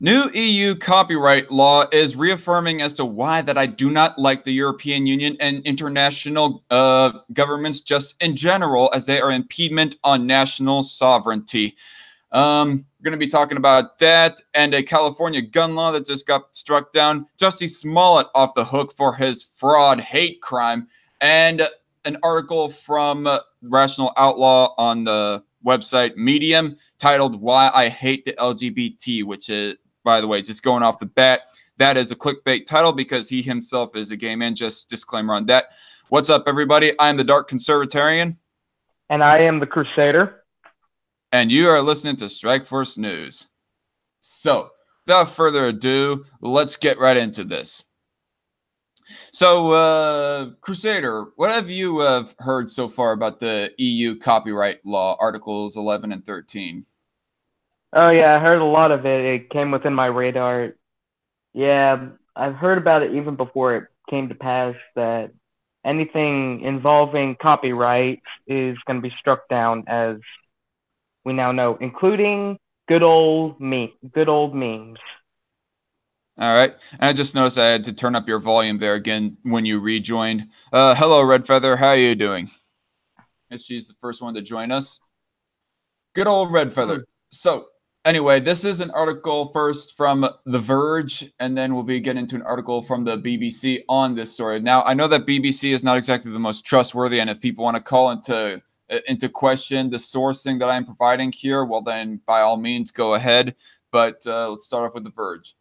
New EU copyright law is reaffirming as to why that I do not like the European Union and international governments just in general, as they are impediment on national sovereignty. We're going to be talking about that and a California gun law that just got struck down, Jussie Smollett off the hook for his fraud hate crime, and an article from Rational Outlaw on the website Medium titled Why I Hate the LGBT, which is, by the way, just going off the bat, that is a clickbait title because he himself is a gay man. Just disclaimer on that. What's up, everybody? I am the Dark Conservatarian. And I am the Crusader. And you are listening to Strike Force News. So, without further ado, let's get right into this. So, Crusader, what have you heard so far about the EU copyright law, Articles 11 and 13? Oh, yeah, I heard a lot of it. It came within my radar. Yeah, I've heard about it even before it came to pass that anything involving copyright is going to be struck down, as we now know, including good old memes. All right. And I just noticed I had to turn up your volume there again when you rejoined. Hello, Red Feather. How are you doing? Guess she's the first one to join us. Good old Red Feather. So, anyway, this is an article first from The Verge, and then we'll be getting into an article from the BBC on this story. Now, I know that BBC is not exactly the most trustworthy, and if people want to call into question the sourcing that I'm providing here, well, then by all means, go ahead. But let's start off with The Verge.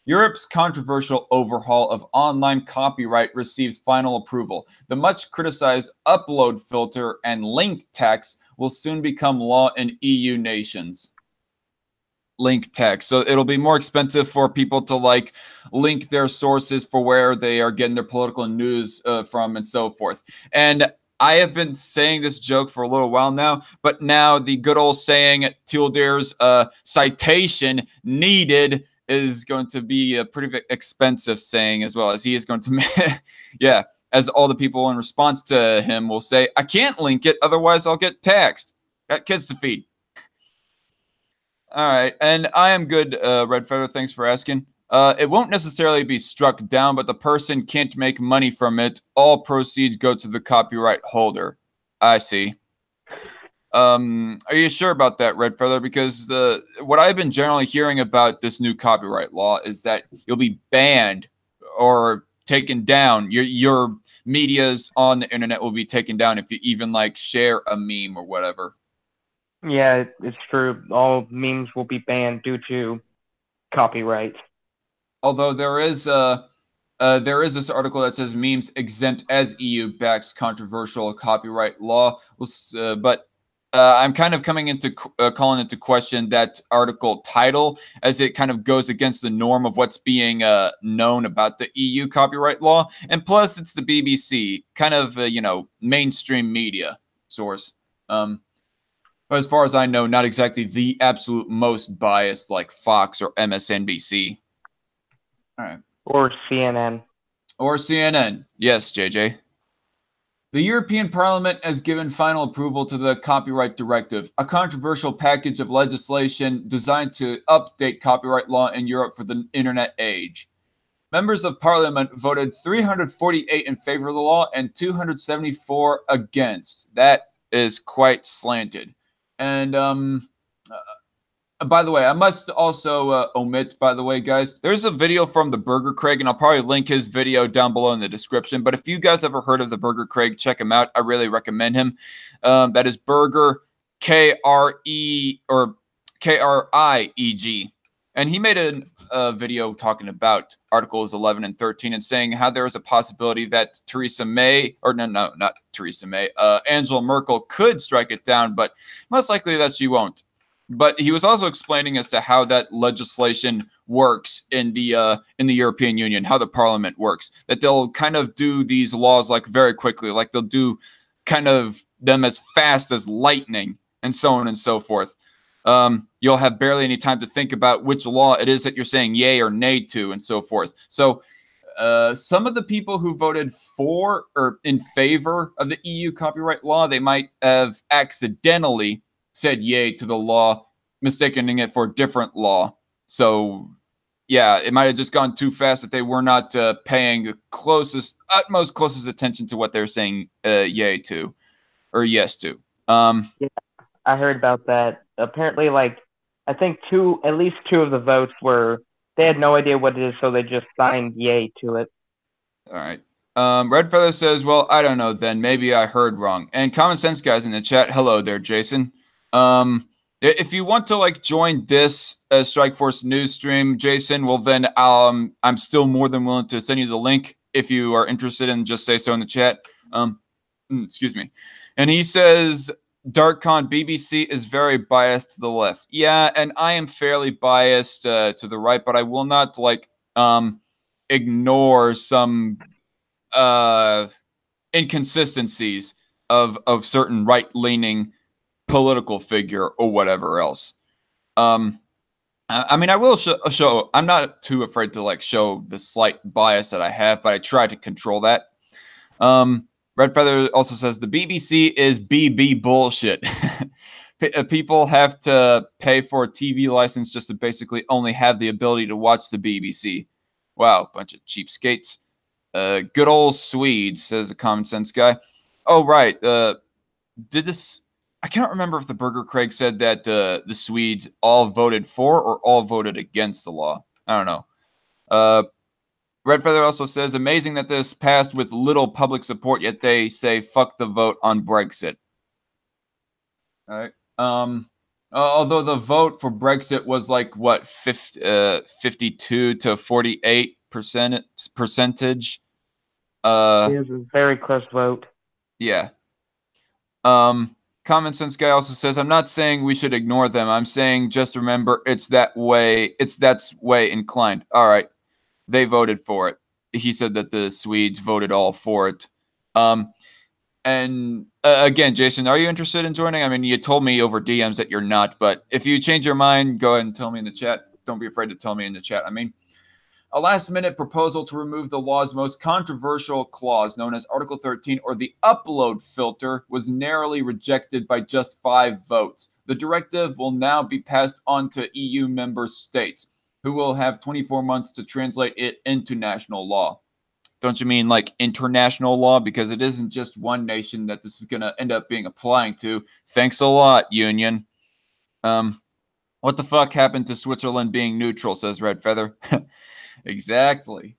Europe's controversial overhaul of online copyright receives final approval. The much criticized upload filter and link tax will soon become law in EU nations. Link tax. So it'll be more expensive for people to link their sources for where they are getting their political news from and so forth. And I have been saying this joke for a little while now, but now the good old saying, Tilder's citation needed is going to be a pretty expensive saying, as well as he is going to, yeah, as all the people in response to him will say, I can't link it, otherwise I'll get taxed. Got kids to feed. All right, and I am good, Red Feather, thanks for asking. It won't necessarily be struck down, but the person can't make money from it. All proceeds go to the copyright holder. I see. Are you sure about that, Red Feather? Because what I've been generally hearing about this new copyright law is that you'll be banned or taken down. Your medias on the internet will be taken down if you even share a meme or whatever. Yeah, it's true. All memes will be banned due to copyright. Although there is this article that says memes exempt as EU backs controversial copyright law, but I'm kind of coming into calling into question that article title, as it kind of goes against the norm of what's being known about the EU copyright law. And plus, it's the BBC, kind of mainstream media source. But as far as I know, not exactly the absolute most biased like Fox or MSNBC. All right. Or CNN. Or CNN. Yes, JJ. The European Parliament has given final approval to the Copyright Directive, a controversial package of legislation designed to update copyright law in Europe for the internet age. Members of Parliament voted 348 in favor of the law and 274 against. That is quite slanted. And by the way, I must also omit, by the way, guys, there's a video from the Burger Craig, and I'll probably link his video down below in the description. But if you guys ever heard of the Burger Craig, check him out. I really recommend him. That is Burger K-R-E or K-R-I-E-G. And he made a video talking about Articles 11 and 13 and saying how there is a possibility that Theresa May, or no, not Theresa May, Angela Merkel could strike it down, but most likely that she won't. But he was also explaining as to how that legislation works in the European Union, how the Parliament works. That they'll kind of do these laws very quickly, like they'll do kind of them as fast as lightning, and so on and so forth. You'll have barely any time to think about which law it is that you're saying yay or nay to, and so forth. So some of the people who voted for or in favor of the EU copyright law, they might have accidentally said yay to the law, mistaking it for a different law. So yeah, it might have just gone too fast that they were not paying the utmost closest attention to what they're saying yay to or yes to. Yeah, I heard about that. Apparently, like, I think at least two of the votes were, they had no idea what it is, so they just signed yay to it. All right. Red Feather says, well, I don't know then. Maybe I heard wrong. And Common Sense Guys in the chat, hello there, Jason. If you want to like join this Strike Force news stream, Jason, well then I'm still more than willing to send you the link if you are interested, and just say so in the chat. Excuse me. And he says, DarkCon BBC is very biased to the left. Yeah, and I am fairly biased to the right, but I will not like ignore some inconsistencies of certain right-leaning political figure or whatever else. I mean, I will show. I'm not too afraid to like show the slight bias that I have, but I try to control that. Red Feather also says the BBC is BB bullshit. People have to pay for a TV license just to basically only have the ability to watch the BBC. Wow, bunch of cheapskates. Good old Swedes, says a Common Sense guy. Oh, right. Did this... I can't remember if the Burger Craig said that the Swedes all voted for or all voted against the law. I don't know. Red Feather also says, amazing that this passed with little public support, yet they say fuck the vote on Brexit. All right. Although the vote for Brexit was like what 52 to 48%. It was a very close vote. Yeah. Common Sense guy also says, I'm not saying we should ignore them. I'm saying just remember it's that way inclined. All right. They voted for it. He said that the Swedes voted all for it. And again, Jason, are you interested in joining? I mean, you told me over DMs that you're not, but if you change your mind, go ahead and tell me in the chat. Don't be afraid to tell me in the chat. I mean, a last-minute proposal to remove the law's most controversial clause, known as Article 13, or the upload filter, was narrowly rejected by just 5 votes. The directive will now be passed on to EU member states, who will have 24 months to translate it into national law. Don't you mean like international law? Because it isn't just one nation that this is going to end up being applying to. Thanks a lot, Union. What the fuck happened to Switzerland being neutral, says Red Feather. Exactly.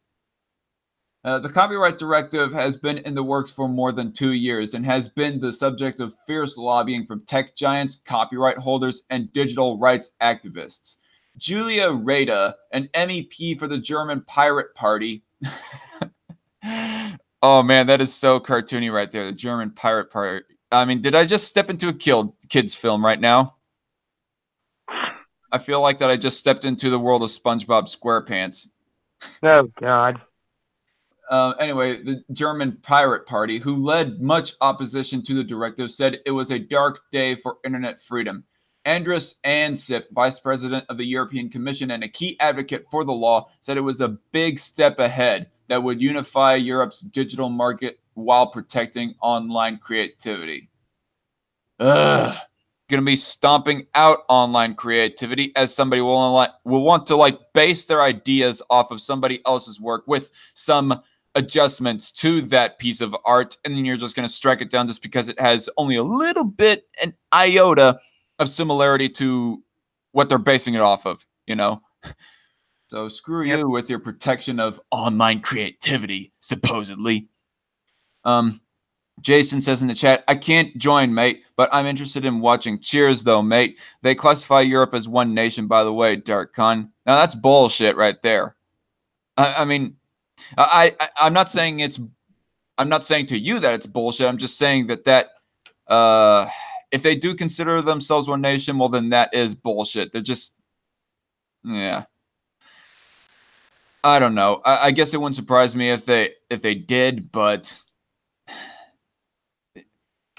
The copyright directive has been in the works for more than 2 years and has been the subject of fierce lobbying from tech giants, copyright holders, and digital rights activists. Julia Reda, an MEP for the German Pirate Party. Oh man, that is so cartoony right there. The German Pirate Party. I mean, did I just step into a kids film right now? I feel like that I just stepped into the world of SpongeBob SquarePants. Oh, God. Anyway, the German Pirate Party, who led much opposition to the directive, said it was a dark day for internet freedom. Andrus Ansip, vice president of the European Commission and a key advocate for the law, said it was a big step ahead that would unify Europe's digital market while protecting online creativity. Ugh. Going to be stomping out online creativity, as somebody will want to like base their ideas off of somebody else's work with some adjustments to that piece of art, and then you're just going to strike it down just because it has only a little bit, an iota of similarity to what they're basing it off of, you know? So screw you with your protection of online creativity, supposedly. Jason says in the chat, I can't join, mate, but I'm interested in watching. Cheers, though, mate. They classify Europe as one nation, by the way, DarkCon. Now, that's bullshit right there. I mean, I'm not saying I'm not saying to you that it's bullshit. I'm just saying that if they do consider themselves one nation, well, then that is bullshit. They're just, yeah. I don't know. I guess it wouldn't surprise me if they did, but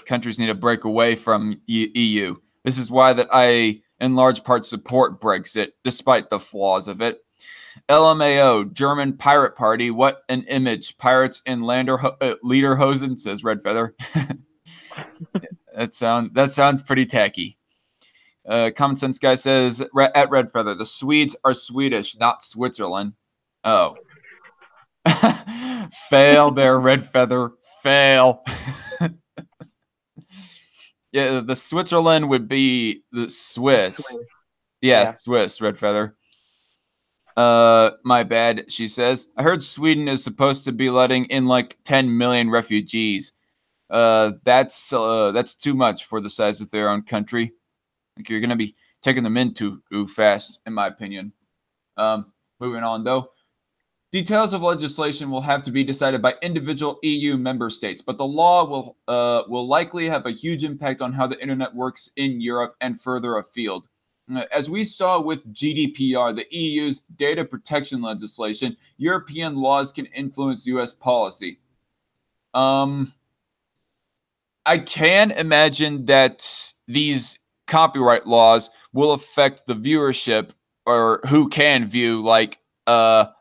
countries need to break away from EU. This is why that I, in large part, support Brexit, despite the flaws of it. LMAO, German Pirate Party, what an image. Pirates in Lederhosen, says Red Feather. That sounds pretty tacky. Common Sense Guy says at Red Feather, the Swedes are Swedish, not Switzerland. Oh. Fail there, Red Feather. Fail. Yeah, the Switzerland would be the Swiss. Yeah, Yeah. Swiss, Red Feather. My bad, she says. I heard Sweden is supposed to be letting in like 10 million refugees. That's too much for the size of their own country. Like you're gonna be taking them in too fast, in my opinion. Moving on though. Details of legislation will have to be decided by individual EU member states, but the law will likely have a huge impact on how the internet works in Europe and further afield. As we saw with GDPR, the EU's data protection legislation, European laws can influence US policy. I can imagine that these copyright laws will affect the viewership or who can view like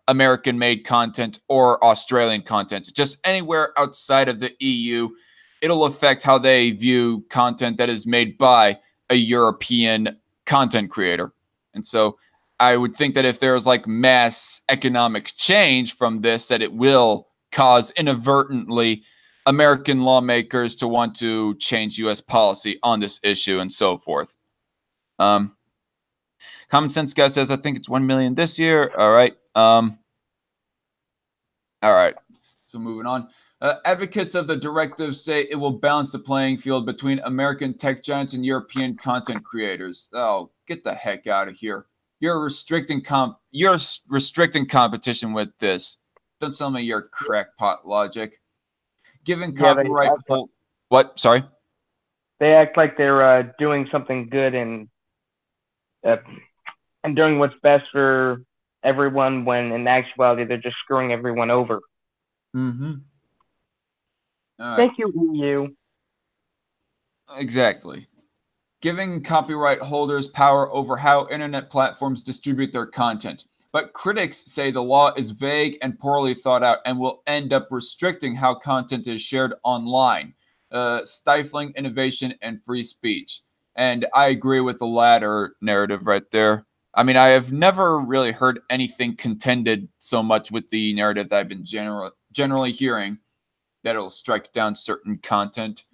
American made content or Australian content. Just anywhere outside of the EU, it'll affect how they view content that is made by a European content creator. And so I would think that if there's like mass economic change from this, that it will cause inadvertently American lawmakers to want to change U.S. policy on this issue and so forth. Common Sense Guy says, I think it's 1 million this year. All right. All right. So moving on. Advocates of the directive say it will balance the playing field between American tech giants and European content creators. Oh, get the heck out of here. You're restricting competition with this. Don't tell me your crackpot logic. Given copyright what? Sorry? They act like they're doing something good and doing what's best for everyone when in actuality they're just screwing everyone over. Mm-hmm. Right. Thank you, EU. Exactly. Giving copyright holders power over how internet platforms distribute their content. But critics say the law is vague and poorly thought out and will end up restricting how content is shared online, stifling innovation and free speech. And I agree with the latter narrative right there. I mean, I have never really heard anything contended so much with the narrative that I've been generally hearing that it'll strike down certain content.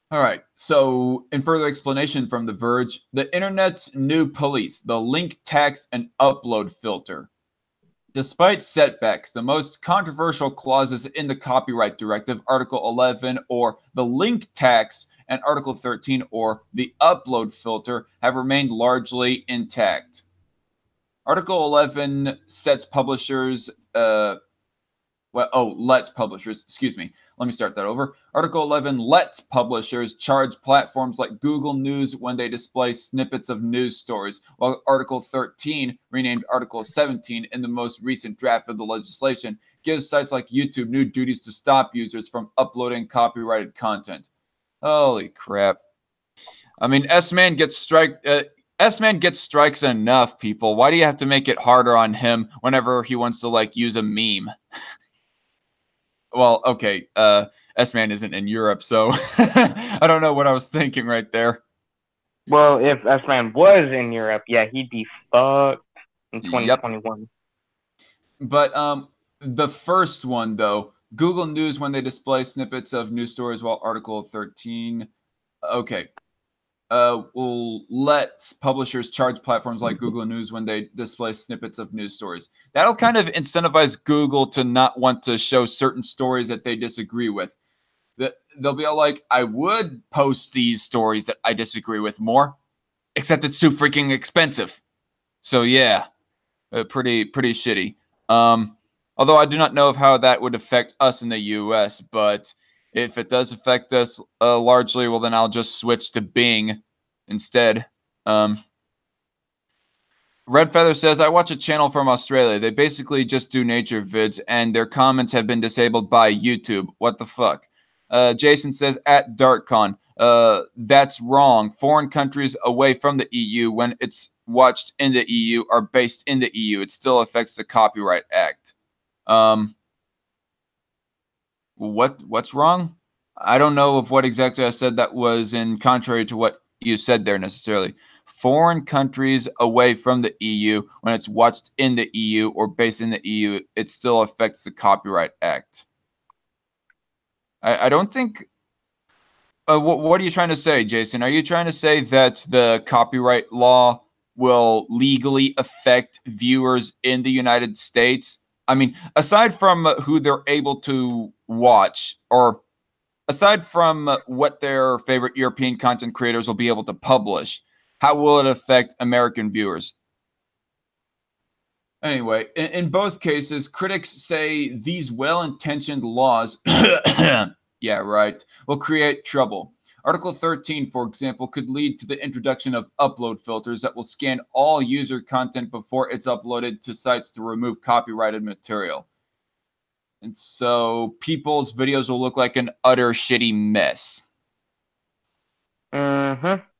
All right, so in further explanation from The Verge, the internet's new police, the link tax and upload filter. Despite setbacks, the most controversial clauses in the Copyright Directive, Article 11, or the link tax, and Article 13, or the upload filter, have remained largely intact. Article 11 sets publishers lets publishers, excuse me, let me start that over. Article 11 lets publishers charge platforms like Google News when they display snippets of news stories, while Article 13, renamed Article 17 in the most recent draft of the legislation, gives sites like YouTube new duties to stop users from uploading copyrighted content. Holy crap. I mean, S-Man gets strikes enough, people. Why do you have to make it harder on him whenever he wants to, like, use a meme? Well, okay, S-Man isn't in Europe, so I don't know what I was thinking right there. Well, if S-Man was in Europe, yeah, he'd be fucked in 2021. Yep. But the first one, though, Google News when they display snippets of news stories, while Article 13, okay, will let publishers charge platforms like Google News when they display snippets of news stories. That'll kind of incentivize Google to not want to show certain stories that they disagree with. They'll be all like, I would post these stories that I disagree with more, except it's too freaking expensive. So yeah, pretty shitty. Although I do not know of how that would affect us in the US, but if it does affect us largely, well, then I'll just switch to Bing instead. Red Feather says, I watch a channel from Australia. They basically just do nature vids, and their comments have been disabled by YouTube. What the fuck? Jason says, at DarkCon, that's wrong. Foreign countries away from the EU, when it's watched in the EU, are based in the EU. It still affects the Copyright Act. What's wrong? I don't know of what exactly I said that was in contrary to what you said there necessarily. Foreign countries away from the EU, when it's watched in the EU or based in the EU, it still affects the Copyright Act. I don't think. What are you trying to say, Jason? Are you trying to say that the copyright law will legally affect viewers in the United States? I mean, aside from who they're able to watch, or aside from what their favorite European content creators will be able to publish, how will it affect American viewers? Anyway, in both cases, critics say these well-intentioned laws, yeah, right, will create trouble. Article 13, for example, could lead to the introduction of upload filters that will scan all user content before it's uploaded to sites to remove copyrighted material. And so people's videos will look like an utter shitty mess.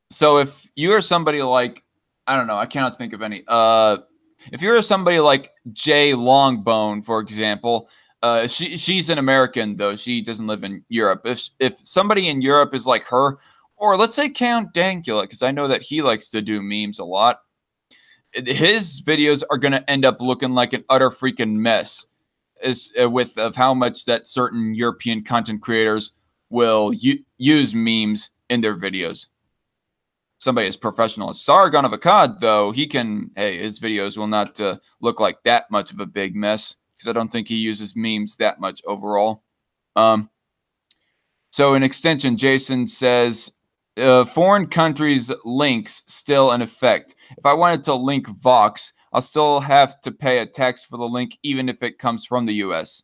So if you are somebody like, I don't know, I cannot think of any. If you're somebody like Jay Longbone, for example, she's an American, though. She doesn't live in Europe. If somebody in Europe is like her, or let's say Count Dankula, because I know that he likes to do memes a lot, his videos are going to end up looking like an utter freaking mess of how much that certain European content creators will use memes in their videos. Somebody as professional as Sargon of Akkad, though, his videos will not look like that much of a big mess, because I don't think he uses memes that much overall. So in extension, Jason says, foreign countries' links still in effect. If I wanted to link Vox, I'll still have to pay a tax for the link, even if it comes from the U.S.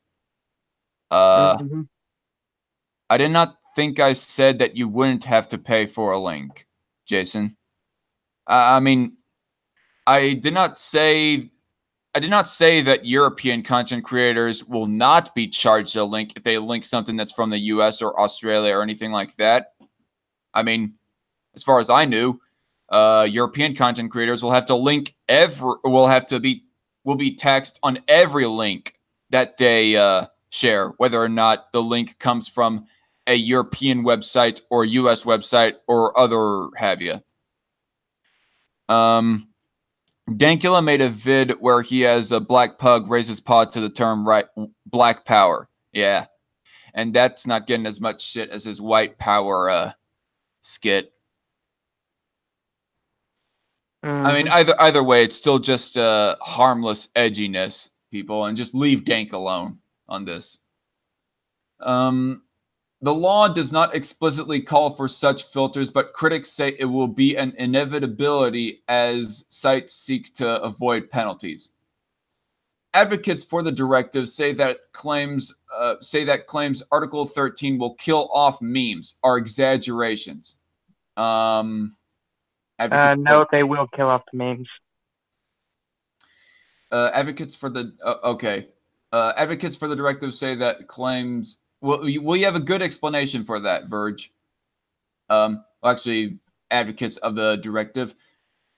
I did not think I said that you wouldn't have to pay for a link, Jason. I mean, I did not say that European content creators will not be charged a link if they link something that's from the US or Australia or anything like that. I mean, as far as I knew, European content creators will have to be taxed on every link that they share, whether or not the link comes from a European website or US website or other have you. Dankula made a vid where he has a black pug raise his paw to the term black power. Yeah. And that's not getting as much shit as his white power skit. I mean, either way, it's still just harmless edginess, people, and just leave Dank alone on this. The law does not explicitly call for such filters, but critics say it will be an inevitability as sites seek to avoid penalties. Advocates for the directive say that claims Article 13 will kill off memes are exaggerations. No, they will kill off the memes. Advocates for the advocates for the directive say that claims. Well, you have a good explanation for that, Verge. Actually, advocates of the directive.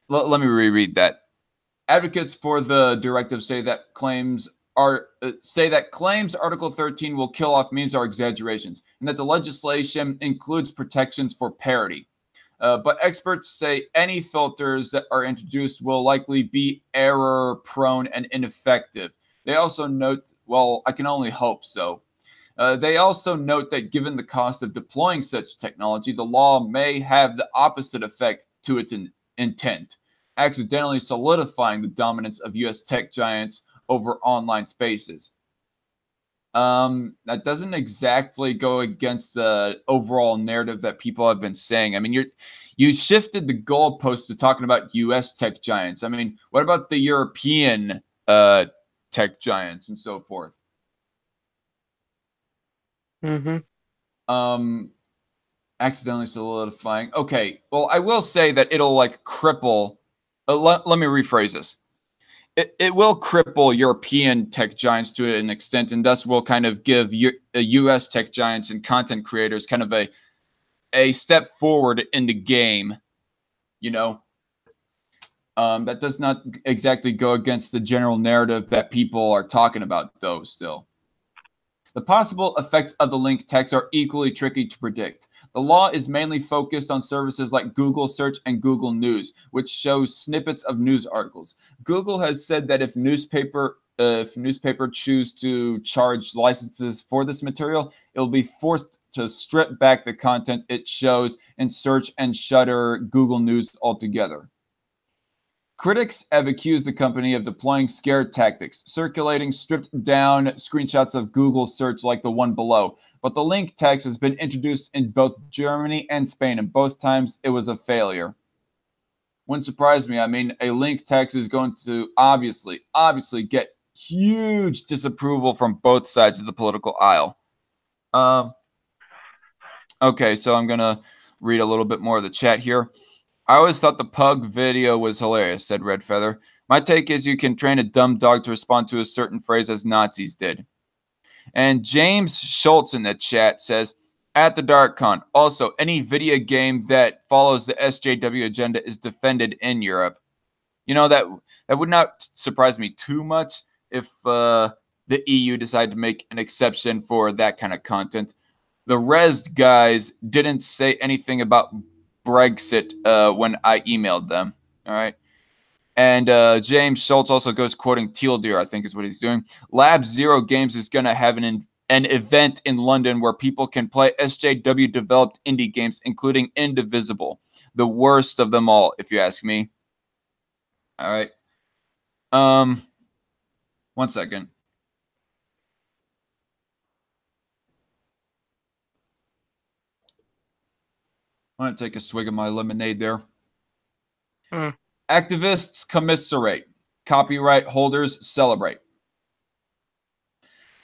Let me reread that. Advocates for the directive say that claims Article 13 will kill off memes are exaggerations, and that the legislation includes protections for parody. But experts say any filters that are introduced will likely be error-prone and ineffective. They also note, well, I can only hope so. They also note that given the cost of deploying such technology, the law may have the opposite effect to its intent, accidentally solidifying the dominance of U.S. tech giants over online spaces. That doesn't exactly go against the overall narrative that people have been saying. I mean, you shifted the goalpost to talking about U.S. tech giants. I mean, what about the European tech giants and so forth? Accidentally solidifying. Okay, well, I will say that it'll like cripple. Let me rephrase this. It will cripple European tech giants to an extent, and thus will kind of give U.S. tech giants and content creators kind of a step forward in the game. You know, that does not exactly go against the general narrative that people are talking about, though. Still. The possible effects of the link text are equally tricky to predict. The law is mainly focused on services like Google Search and Google News, which shows snippets of news articles. Google has said that if newspaper choose to charge licenses for this material, it will be forced to strip back the content it shows and search and shutter Google News altogether. Critics have accused the company of deploying scare tactics, circulating stripped-down screenshots of Google search like the one below. But the link tax has been introduced in both Germany and Spain, and both times it was a failure. Wouldn't surprise me. I mean, a link tax is going to obviously get huge disapproval from both sides of the political aisle. Okay, so I'm going to read a little bit more of the chat here. I always thought the pug video was hilarious, said Red Feather. My take is you can train a dumb dog to respond to a certain phrase as Nazis did. And James Schultz in the chat says, at the DarkCon, also, any video game that follows the SJW agenda is defended in Europe. You know, that would not surprise me too much if the EU decided to make an exception for that kind of content. The Rezzed guys didn't say anything about Brexit when I emailed them. All right. And James Schultz also goes quoting Teal Deer, I think is what he's doing. Lab Zero Games is going to have an event in London where people can play SJW developed indie games, including Indivisible, the worst of them all, if you ask me. All right. 1 second. I'm going to take a swig of my lemonade there. Activists commiserate. Copyright holders celebrate.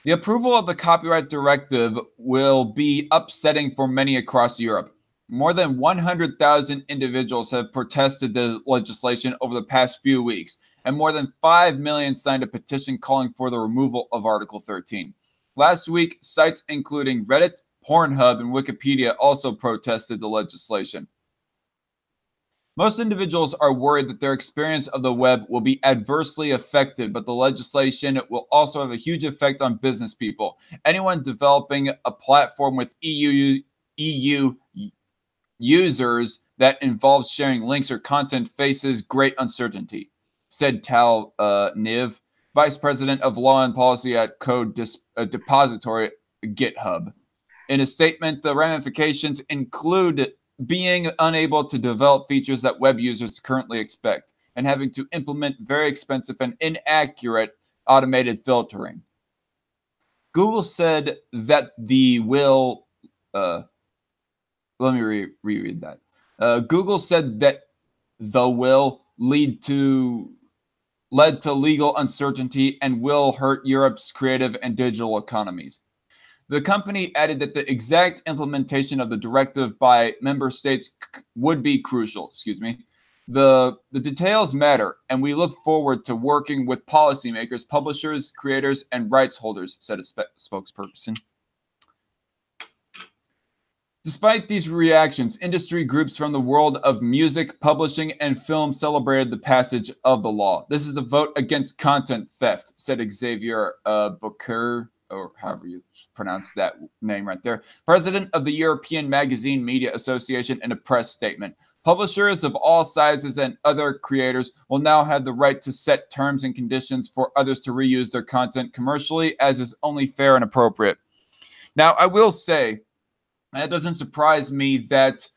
The approval of the copyright directive will be upsetting for many across Europe. More than 100,000 individuals have protested the legislation over the past few weeks, and more than 5 million signed a petition calling for the removal of Article 13. Last week, sites including Reddit, Pornhub, and Wikipedia also protested the legislation. Most individuals are worried that their experience of the web will be adversely affected, but the legislation will also have a huge effect on business people. Anyone developing a platform with EU users that involves sharing links or content faces great uncertainty, said Tal Niv, Vice President of Law and Policy at Code Depository GitHub. In a statement, the ramifications include being unable to develop features that web users currently expect and having to implement very expensive and inaccurate automated filtering. Google said that let me reread that. Google said that the will led to legal uncertainty and will hurt Europe's creative and digital economies. The company added that the exact implementation of the directive by member states would be crucial. The details matter, and we look forward to working with policymakers, publishers, creators, and rights holders, said a spokesperson. Despite these reactions, industry groups from the world of music, publishing, and film celebrated the passage of the law. This is a vote against content theft, said Xavier Bouquer, or however you pronounce that name right there, president of the European Magazine Media Association, in a press statement. Publishers of all sizes and other creators will now have the right to set terms and conditions for others to reuse their content commercially, as is only fair and appropriate. Now, I will say, it doesn't surprise me that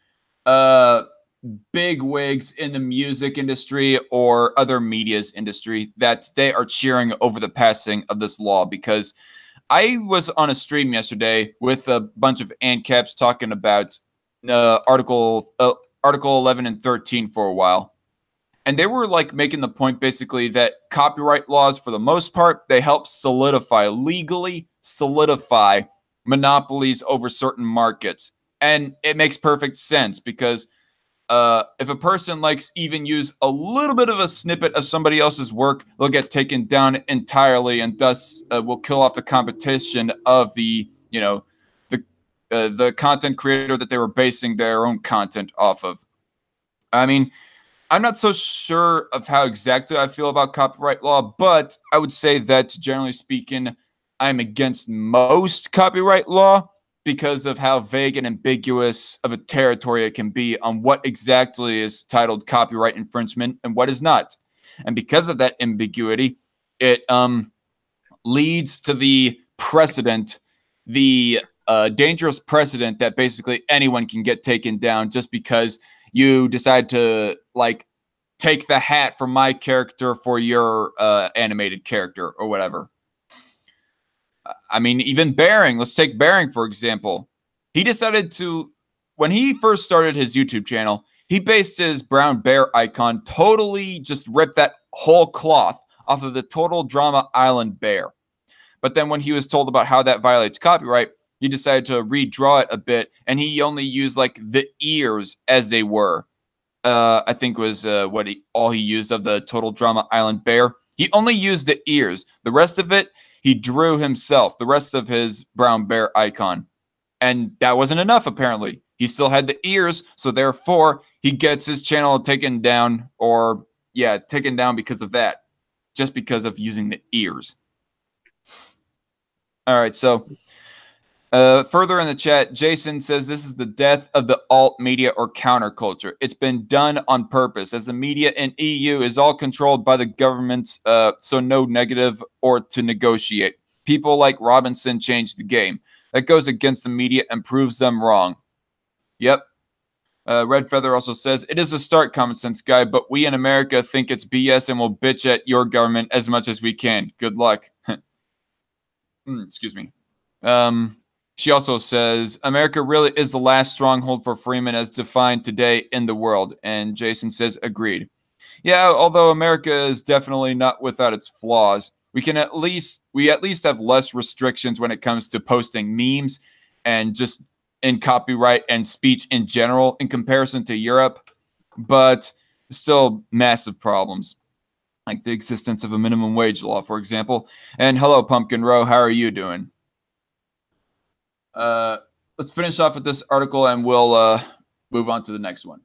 big wigs in the music industry or other media's industry, that they are cheering over the passing of this law, because I was on a stream yesterday with a bunch of ANCAPs talking about Article 11 and 13 for a while. And they were like making the point basically that copyright laws, for the most part, they help legally solidify monopolies over certain markets. And it makes perfect sense, because if a person likes even use a little bit of a snippet of somebody else's work, they'll get taken down entirely, and thus will kill off the competition of the content creator that they were basing their own content off of. I mean, I'm not so sure of how exactly I feel about copyright law, but I would say that generally speaking, I'm against most copyright law. because of how vague and ambiguous of a territory it can be on what exactly is titled copyright infringement and what is not. And because of that ambiguity, it leads to the precedent, the dangerous precedent that basically anyone can get taken down just because you decide to like take the hat from my character for your animated character or whatever. I mean, even Bearing, let's take Bearing, for example. He decided to, when he first started his YouTube channel, he based his brown bear icon totally just ripped that whole cloth off of the Total Drama Island bear. But then when he was told about how that violates copyright, he decided to redraw it a bit, and he only used like the ears as they were. I think was all he used of the Total Drama Island bear. He only used the ears. The rest of it, he drew himself, the rest of his brown bear icon. And that wasn't enough, apparently. He still had the ears, so therefore, he gets his channel taken down, taken down because of that. Just because of using the ears. All right, so further in the chat, Jason says this is the death of the alt media or counterculture. It's been done on purpose, as the media in EU is all controlled by the governments, so no negative or to negotiate. People like Robinson changed the game. That goes against the media and proves them wrong. Yep. Red Feather also says, it is a start, common sense guy, but we in America think it's BS and will bitch at your government as much as we can. Good luck. Excuse me. She also says, America really is the last stronghold for Freeman as defined today in the world. And Jason says, agreed. Yeah, although America is definitely not without its flaws, we at least have less restrictions when it comes to posting memes and just in copyright and speech in general in comparison to Europe, but still massive problems, like the existence of a minimum wage law, for example. And hello, Pumpkin Row, how are you doing? Let's finish off with this article and we'll move on to the next one.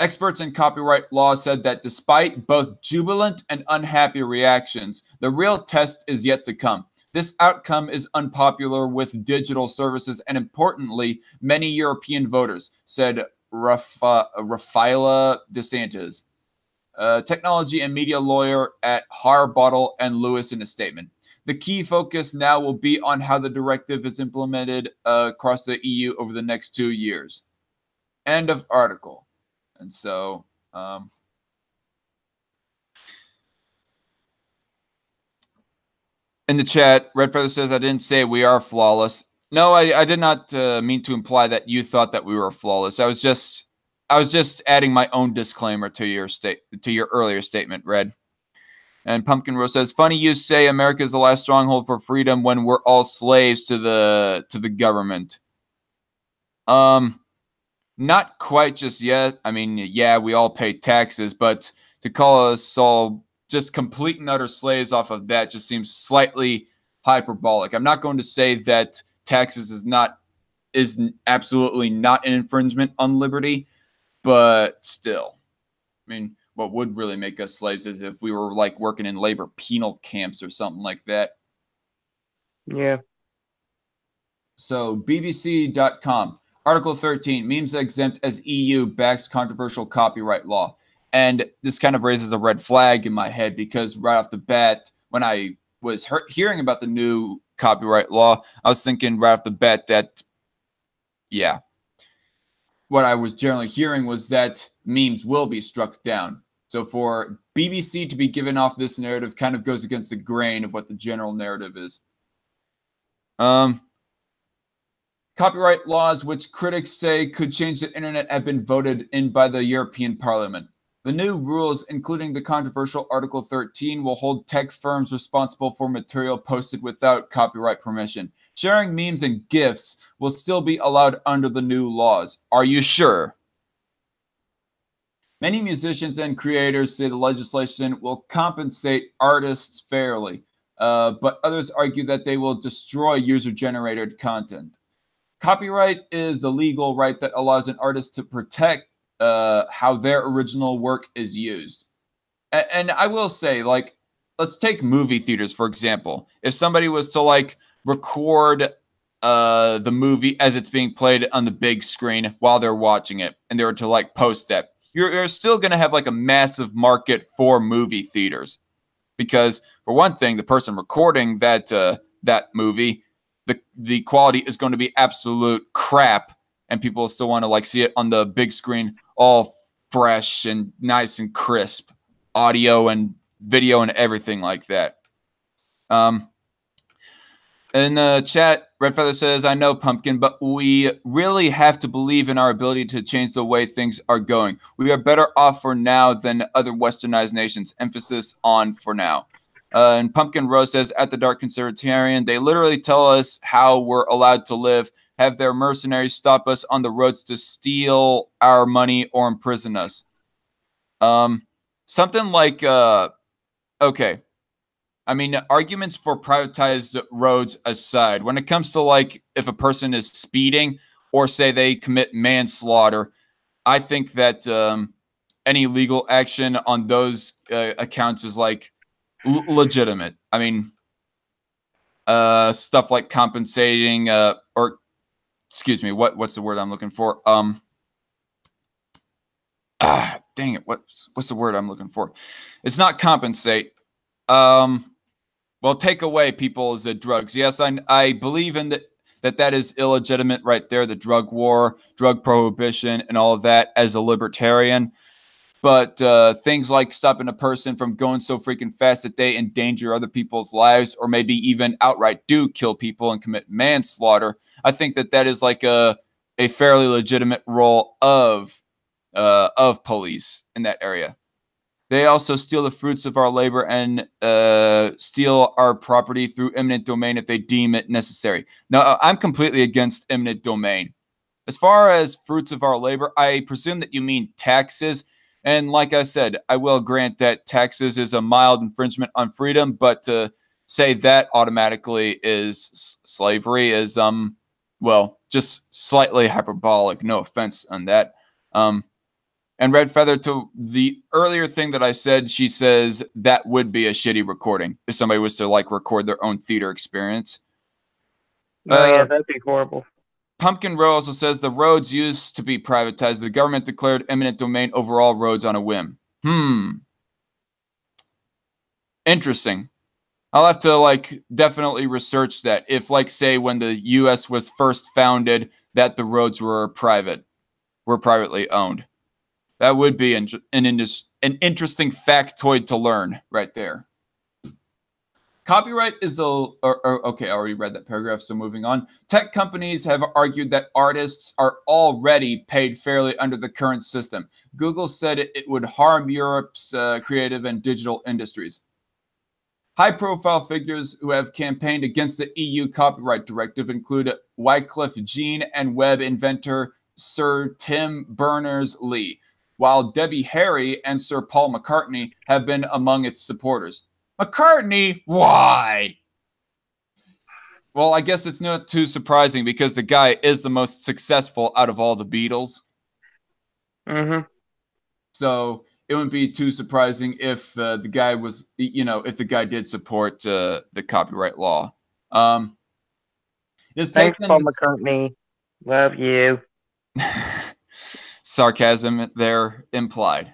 Experts in copyright law said that despite both jubilant and unhappy reactions, the real test is yet to come. This outcome is unpopular with digital services and, importantly, many European voters, said Rafaela DeSantis, technology and media lawyer at Harbottle and Lewis, in a statement. The key focus now will be on how the directive is implemented across the EU over the next 2 years. End of article. And so, in the chat, Red Feather says, I didn't say we are flawless. No, I did not mean to imply that you thought that we were flawless. I was just adding my own disclaimer to your earlier statement, Red. And Pumpkin Rose says, funny you say America is the last stronghold for freedom when we're all slaves to the government. Not quite just yet. I mean, yeah, we all pay taxes, but to call us all just complete and utter slaves off of that just seems slightly hyperbolic. I'm not going to say that taxes is absolutely not an infringement on liberty, but still, I mean, what would really make us slaves is if we were like working in labor penal camps or something like that. Yeah. So BBC.com. Article 13, memes exempt as EU backs controversial copyright law. And this kind of raises a red flag in my head because right off the bat, when I was hearing about the new copyright law, I was thinking right off the bat that, yeah, what I was generally hearing was that memes will be struck down. So for BBC to be given off this narrative kind of goes against the grain of what the general narrative is. Copyright laws, which critics say could change the internet, have been voted in by the European Parliament. The new rules, including the controversial Article 13, will hold tech firms responsible for material posted without copyright permission. Sharing memes and GIFs will still be allowed under the new laws. Are you sure? Many musicians and creators say the legislation will compensate artists fairly, but others argue that they will destroy user-generated content. Copyright is the legal right that allows an artist to protect how their original work is used. And I will say, like, let's take movie theaters, for example. If somebody was to, like, record the movie as it's being played on the big screen while they're watching it, and they were to like post that, you're still going to have like a massive market for movie theaters, because for one thing, the person recording that movie, the quality is going to be absolute crap, and people still want to like see it on the big screen, all fresh and nice and crisp, audio and video and everything like that. In the chat, Red Feather says, I know, Pumpkin, but we really have to believe in our ability to change the way things are going. We are better off for now than other westernized nations. Emphasis on for now. And Pumpkin Rose says, at the Dark Conservatarian, they literally tell us how we're allowed to live, have their mercenaries stop us on the roads to steal our money or imprison us. Something like, okay. I mean, arguments for privatized roads aside, when it comes to like if a person is speeding or say they commit manslaughter, I think that any legal action on those accounts is like legitimate. I mean, stuff like compensating or excuse me, what's the word I'm looking for? Dang it, what's the word I'm looking for? It's not compensate. Well, take away people's drugs. Yes, I believe in that is illegitimate right there, the drug war, drug prohibition, and all of that as a libertarian. But things like stopping a person from going so freaking fast that they endanger other people's lives, or maybe even outright do kill people and commit manslaughter, I think that is like a fairly legitimate role of police in that area. They also steal the fruits of our labor and steal our property through eminent domain if they deem it necessary. Now, I'm completely against eminent domain. As far as fruits of our labor, I presume that you mean taxes. And like I said, I will grant that taxes is a mild infringement on freedom, but to say that automatically is slavery is, well, just slightly hyperbolic. No offense on that. And Red Feather, to the earlier thing that I said, she says that would be a shitty recording if somebody was to like record their own theater experience. Oh, yeah, that'd be horrible. Pumpkin Row also says the roads used to be privatized. The government declared eminent domain over all roads on a whim. Interesting. I'll have to like definitely research that. If like say when the U.S. was first founded, that the roads were privately owned. That would be an interesting factoid to learn right there. Copyright is okay, I already read that paragraph, so moving on. Tech companies have argued that artists are already paid fairly under the current system. Google said it would harm Europe's creative and digital industries. High-profile figures who have campaigned against the EU copyright directive include Wycliffe Jean and web inventor Sir Tim Berners-Lee, while Debbie Harry and Sir Paul McCartney have been among its supporters. McCartney? Why? Well, I guess it's not too surprising because the guy is the most successful out of all the Beatles. Mm-hmm. So it wouldn't be too surprising if the guy was, if the guy did support the copyright law. Thanks, Paul McCartney. Love you. Sarcasm there implied.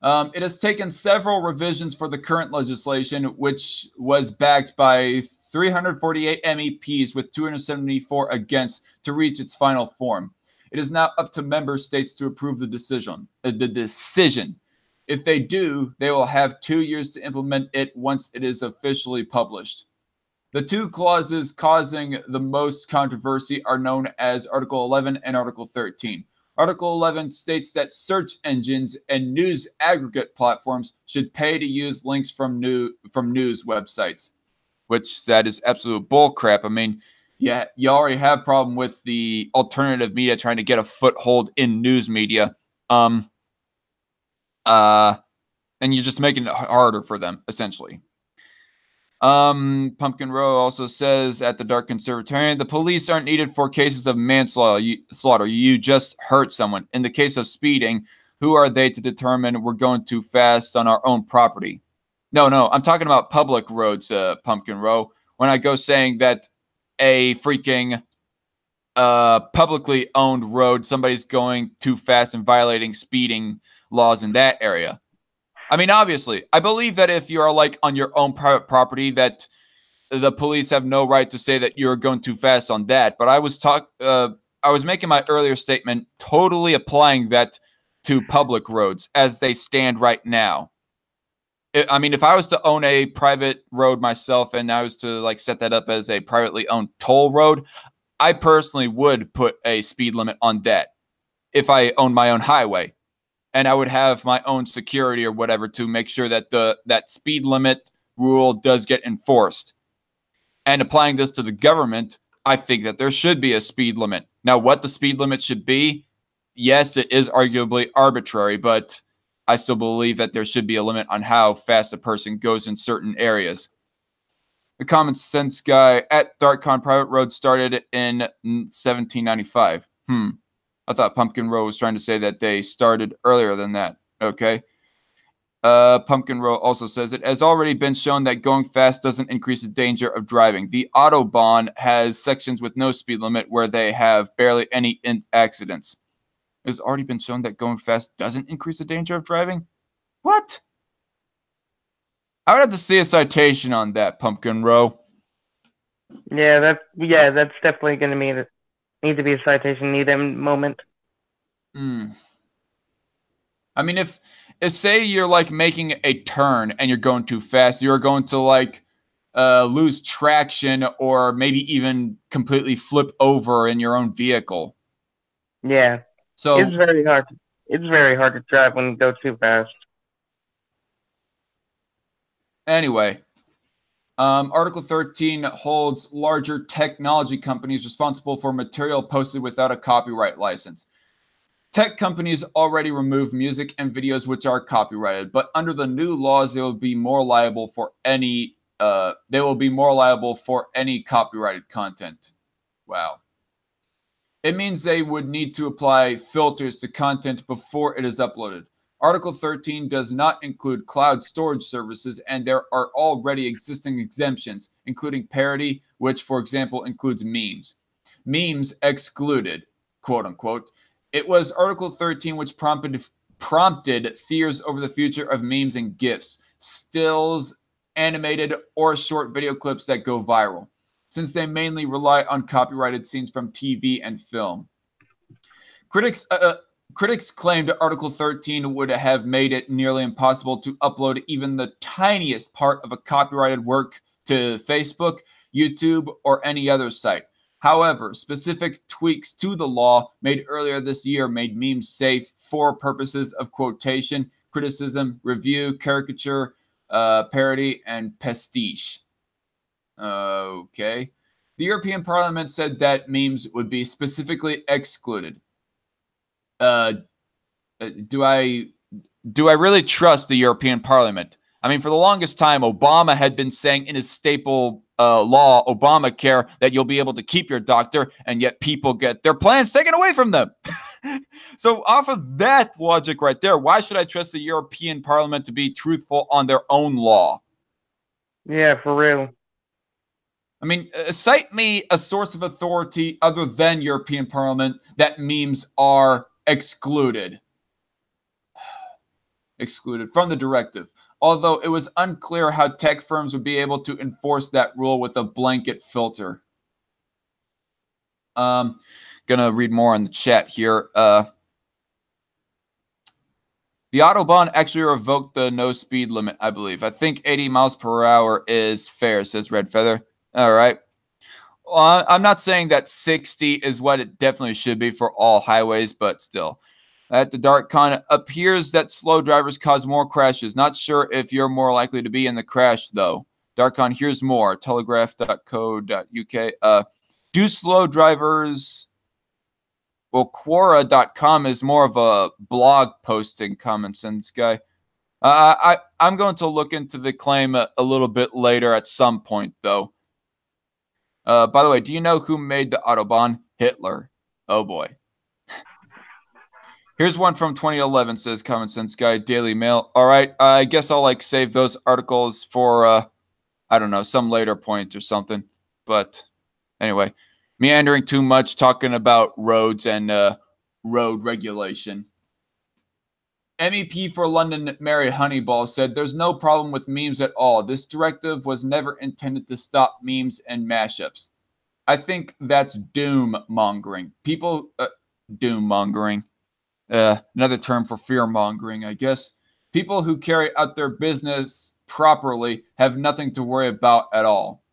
It has taken several revisions for the current legislation, which was backed by 348 MEPs with 274 against to reach its final form. It is now up to member states to approve the decision. If they do, they will have 2 years to implement it once it is officially published. The two clauses causing the most controversy are known as Article 11 and Article 13. Article 11 states that search engines and news aggregate platforms should pay to use links from news websites, which that is absolute bullcrap. I mean, yeah, you already have a problem with the alternative media trying to get a foothold in news media, and you're just making it harder for them, essentially. Pumpkin Row also says at the Dark Conservatarian, the police aren't needed for cases of manslaughter. You just hurt someone. In the case of speeding, who are they to determine we're going too fast on our own property? No, I'm talking about public roads, Pumpkin Row. When I go saying that a freaking publicly owned road, somebody's going too fast and violating speeding laws in that area. I mean, obviously, I believe that if you are like on your own private property, that the police have no right to say that you're going too fast on that. But I was making my earlier statement, totally applying that to public roads as they stand right now. I mean, if I was to own a private road myself and I was to like set that up as a privately owned toll road, I personally would put a speed limit on that if I owned my own highway. And I would have my own security or whatever to make sure that that speed limit rule does get enforced. And applying this to the government, I think that there should be a speed limit. Now, what the speed limit should be, yes, it is arguably arbitrary, but I still believe that there should be a limit on how fast a person goes in certain areas. The common sense guy at DarkCon Private Road started in 1795. I thought Pumpkin Row was trying to say that they started earlier than that. Okay. Pumpkin Row also says it has already been shown that going fast doesn't increase the danger of driving. The Autobahn has sections with no speed limit where they have barely any accidents. It has already been shown that going fast doesn't increase the danger of driving? What? I would have to see a citation on that, Pumpkin Row. Yeah, that's definitely going to need to be a citation need a moment. I mean, if say you're like making a turn and you're going too fast, you're going to like lose traction or maybe even completely flip over in your own vehicle. Yeah. So it's very hard. It's very hard to drive when you go too fast. Anyway, Article 13 holds larger technology companies responsible for material posted without a copyright license. Tech companies already remove music and videos which are copyrighted, but under the new laws, they will be more liable for any copyrighted content. Wow. It means they would need to apply filters to content before it is uploaded. Article 13 does not include cloud storage services, and there are already existing exemptions, including parody, which, for example, includes memes. Memes excluded, quote unquote. It was Article 13 which prompted fears over the future of memes and GIFs, stills, animated, or short video clips that go viral, since they mainly rely on copyrighted scenes from TV and film. Critics claimed Article 13 would have made it nearly impossible to upload even the tiniest part of a copyrighted work to Facebook, YouTube, or any other site. However, specific tweaks to the law made earlier this year made memes safe for purposes of quotation, criticism, review, caricature, parody, and pastiche. Okay. The European Parliament said that memes would be specifically excluded. Do I really trust the European Parliament? I mean, for the longest time, Obama had been saying in his staple law, Obamacare, that you'll be able to keep your doctor, and yet people get their plans taken away from them. So off of that logic right there, why should I trust the European Parliament to be truthful on their own law? Yeah, for real. I mean, cite me a source of authority other than European Parliament that memes are excluded from the directive, although it was unclear how tech firms would be able to enforce that rule with a blanket filter. Gonna read more in the chat here. The Autobahn actually revoked the no speed limit, I believe. I think 80 miles per hour is fair, says Red Feather. All right. Well, I'm not saying that 60 is what it definitely should be for all highways, but still. At the DarkCon, it appears that slow drivers cause more crashes. Not sure if you're more likely to be in the crash, though. DarkCon, here's more. Telegraph.co.uk. Do slow drivers... Well, Quora.com is more of a blog posting common sense guy. I'm going to look into the claim a little bit later at some point, though. By the way, do you know who made the Autobahn? Hitler. Oh, boy. Here's one from 2011, says Common Sense Guy, Daily Mail. All right, I guess I'll like save those articles for, I don't know, some later point or something. But Anyway, meandering too much, talking about roads and road regulation. MEP for London, Mary Honeyball, said there's no problem with memes at all. This directive was never intended to stop memes and mashups. I think that's doom mongering. People, doom mongering. Another term for fear mongering, I guess. People who carry out their business properly have nothing to worry about at all.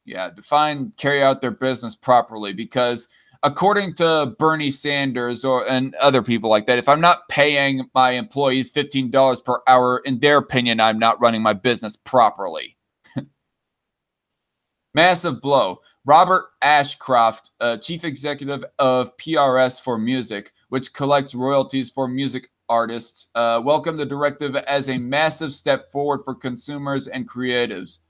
Yeah, define carry out their business properly, because according to Bernie Sanders and other people like that, if I'm not paying my employees $15 per hour, in their opinion, I'm not running my business properly. Massive blow. Robert Ashcroft, chief executive of PRS for Music, which collects royalties for music artists, welcomed the directive as a massive step forward for consumers and creatives.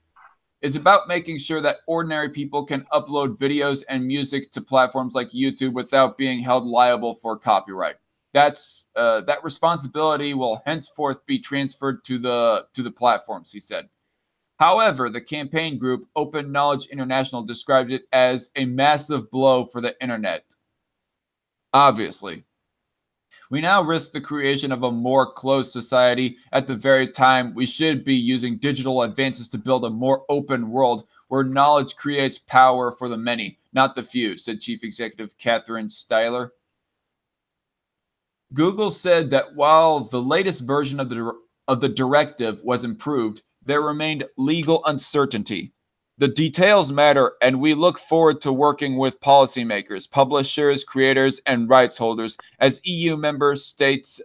It's about making sure that ordinary people can upload videos and music to platforms like YouTube without being held liable for copyright. That responsibility will henceforth be transferred to the platforms, he said. However, the campaign group Open Knowledge International described it as a massive blow for the internet. Obviously. We now risk the creation of a more closed society at the very time we should be using digital advances to build a more open world where knowledge creates power for the many, not the few, said Chief Executive Catherine Styler. Google said that while the latest version of the directive was improved, there remained legal uncertainty. The details matter, and we look forward to working with policymakers, publishers, creators, and rights holders as EU member states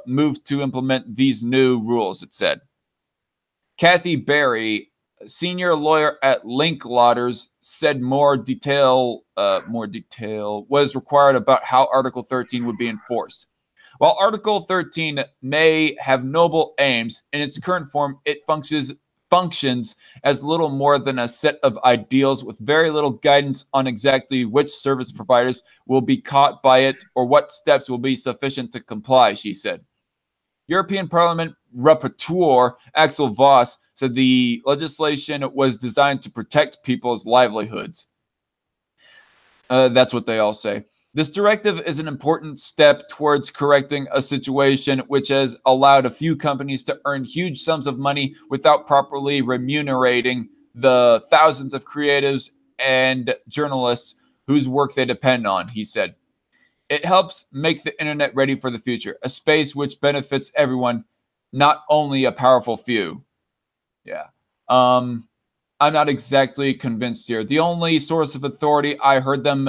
move to implement these new rules, it said. Kathy Berry, senior lawyer at Linklater's, said more detail was required about how Article 13 would be enforced. While Article 13 may have noble aims, in its current form, it functions as little more than a set of ideals with very little guidance on exactly which service providers will be caught by it or what steps will be sufficient to comply, she said. European Parliament Rapporteur Axel Voss said the legislation was designed to protect people's livelihoods. That's what they all say. This directive is an important step towards correcting a situation which has allowed a few companies to earn huge sums of money without properly remunerating the thousands of creatives and journalists whose work they depend on, he said. It helps make the internet ready for the future, a space which benefits everyone, not only a powerful few. Yeah. I'm not exactly convinced here. The only source of authority I heard them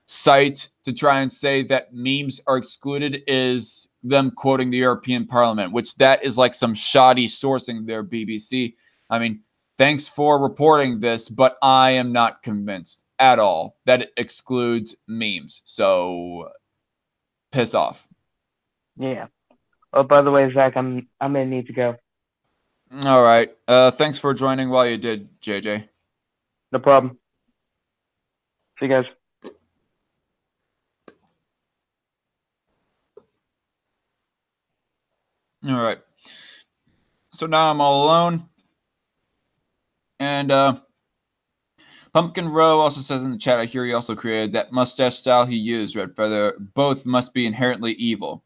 cite to try and say that memes are excluded is them quoting the European Parliament, which that is like some shoddy sourcing there, BBC. I mean, thanks for reporting this, but I am not convinced at all that it excludes memes. So piss off. Yeah. Oh, by the way, Zach, I'm gonna need to go. All right. Thanks for joining while you did, JJ. No problem. See you guys. All right. So now I'm all alone. And Pumpkin Row also says in the chat, I hear he also created that mustache style he used, Red Feather. Both must be inherently evil.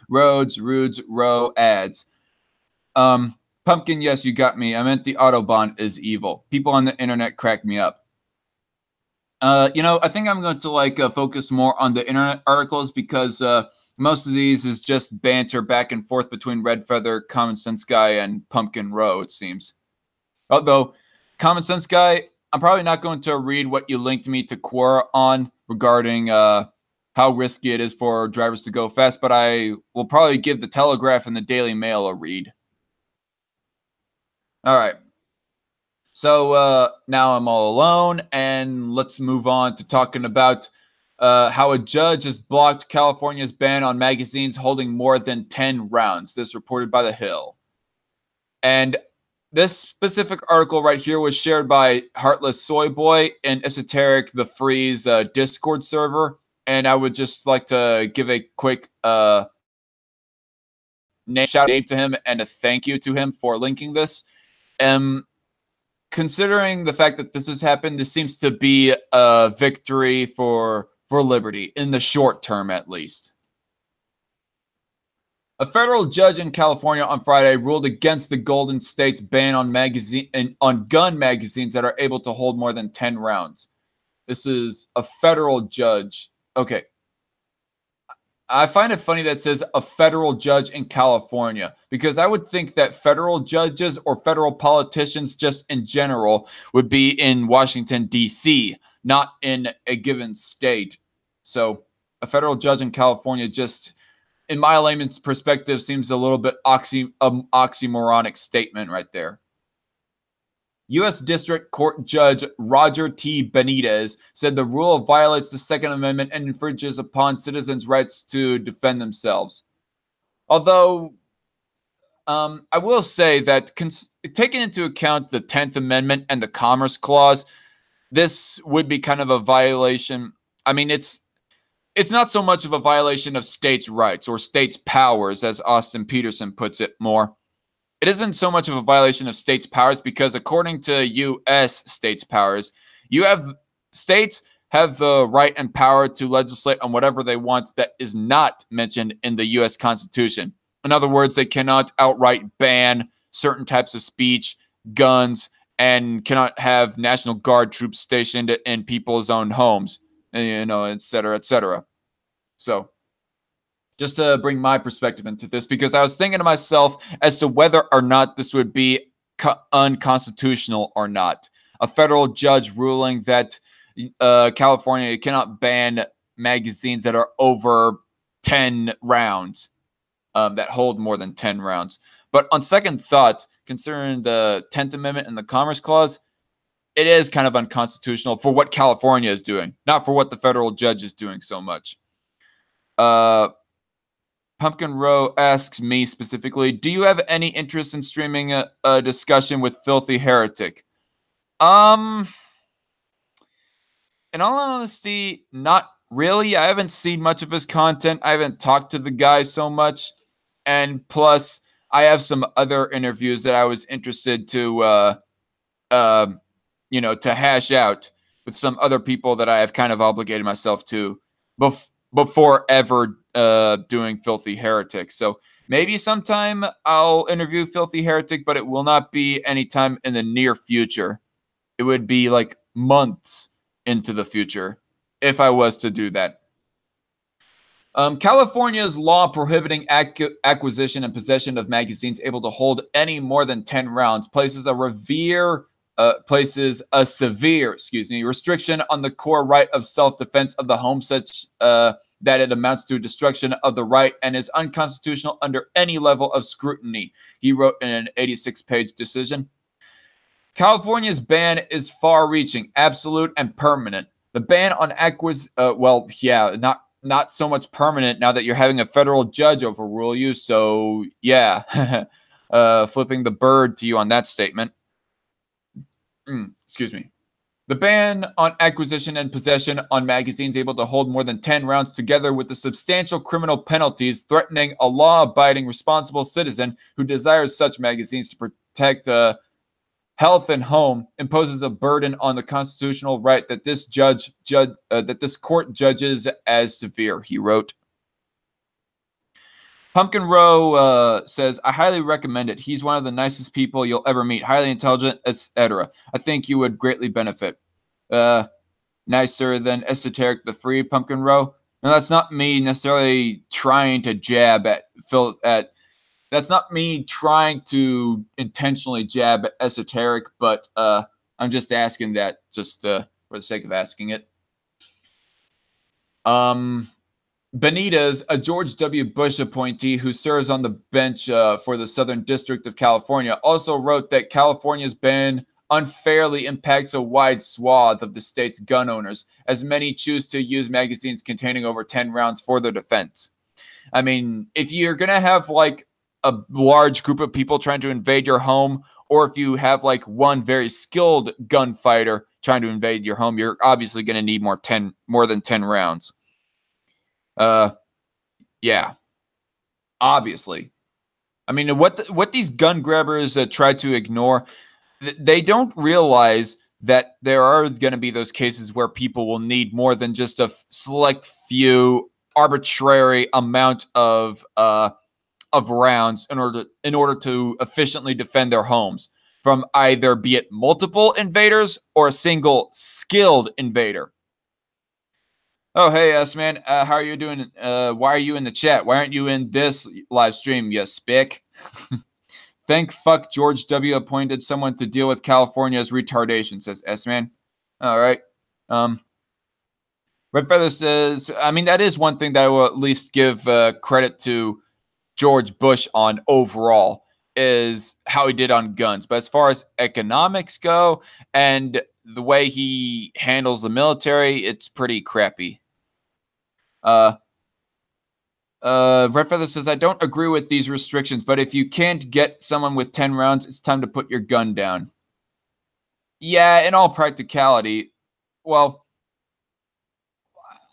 Roads, Rudes, Row, ads. Pumpkin, yes, you got me. I meant the Autobahn is evil. People on the internet crack me up. I think I'm going to focus more on the internet articles because most of these is just banter back and forth between Red Feather, Common Sense Guy, and Pumpkin Row, it seems. Although, Common Sense Guy, I'm probably not going to read what you linked me to Quora on regarding how risky it is for drivers to go fast, but I will probably give the Telegraph and the Daily Mail a read. All right. So now I'm all alone, and let's move on to talking about how a judge has blocked California's ban on magazines holding more than 10 rounds. This reported by The Hill. And this specific article right here was shared by Heartless Soy Boy and Esoteric the Freeze Discord server. And I would just like to give a quick shout out to him and a thank you to him for linking this. considering the fact that this has happened, this seems to be a victory for liberty in the short term, at least. A federal judge in California on Friday ruled against the Golden State's ban on gun magazines that are able to hold more than 10 rounds. This is a federal judge. Okay. I find it funny that it says a federal judge in California, because I would think that federal judges or federal politicians just in general would be in Washington, D.C., not in a given state. So a federal judge in California just, in my layman's perspective, seems a little bit oxymoronic statement right there. U.S. District Court Judge Roger T. Benitez said the rule violates the Second Amendment and infringes upon citizens' rights to defend themselves. Although, I will say that taking into account the 10th Amendment and the Commerce Clause, this would be kind of a violation. I mean, it's not so much of a violation of states' rights or states' powers, as Austin Peterson puts it more. It isn't so much of a violation of states' powers because according to U.S. states' powers, states have the right and power to legislate on whatever they want that is not mentioned in the U.S. Constitution. In other words, they cannot outright ban certain types of speech, guns, and cannot have National Guard troops stationed in people's own homes, et cetera, et cetera. So, just to bring my perspective into this, because I was thinking to myself as to whether or not this would be unconstitutional or not. A federal judge ruling that California cannot ban magazines that are over 10 rounds, that hold more than 10 rounds. But on second thought, considering the 10th Amendment and the Commerce Clause, it is kind of unconstitutional for what California is doing, not for what the federal judge is doing so much. Pumpkin Row asks me specifically, do you have any interest in streaming a discussion with Filthy Heretic? In all honesty, not really. I haven't seen much of his content. I haven't talked to the guy so much. And plus, I have some other interviews that I was interested to, to hash out with some other people that I have kind of obligated myself to before ever doing Filthy Heretic. So maybe sometime I'll interview Filthy Heretic, but it will not be anytime in the near future. It would be like months into the future if I was to do that. California's law prohibiting acquisition and possession of magazines able to hold any more than 10 rounds places a severe restriction on the core right of self-defense of the home, such that it amounts to destruction of the right and is unconstitutional under any level of scrutiny, he wrote in an 86-page decision. California's ban is far-reaching, absolute, and permanent. The ban on not so much permanent now that you're having a federal judge overrule you, so yeah, flipping the bird to you on that statement. Excuse me. The ban on acquisition and possession on magazines able to hold more than 10 rounds, together with the substantial criminal penalties threatening a law-abiding, responsible citizen who desires such magazines to protect health and home, imposes a burden on the constitutional right that this court judges as severe, he wrote. Pumpkin Row says, I highly recommend it. He's one of the nicest people you'll ever meet. Highly intelligent, etc. I think you would greatly benefit. Nicer than Esoteric the Free, Pumpkin Row. No, that's not me necessarily trying to jab at that's not me trying to intentionally jab at Esoteric, but I'm just asking that just for the sake of asking it. Benitez, a George W. Bush appointee who serves on the bench for the Southern District of California, also wrote that California's ban unfairly impacts a wide swath of the state's gun owners, as many choose to use magazines containing over 10 rounds for their defense. I mean, if you're going to have like a large group of people trying to invade your home, or if you have like one very skilled gunfighter trying to invade your home, you're obviously going to need more than 10 rounds. Yeah, obviously. I mean, what these gun grabbers try to ignore, they don't realize that there are going to be those cases where people will need more than just a select few arbitrary amount of rounds in order to efficiently defend their homes from either be it multiple invaders or a single skilled invader. Oh, hey, S-Man, how are you doing? Why are you in the chat? Why aren't you in this live stream, you spick? Thank fuck George W. appointed someone to deal with California's retardation, says S-Man. All right. Red Feather says, I mean, that is one thing that I will at least give credit to George Bush on overall, is how he did on guns. But as far as economics go and the way he handles the military, it's pretty crappy. Red Feather says, I don't agree with these restrictions, but if you can't get someone with 10 rounds, it's time to put your gun down. Yeah, in all practicality, well,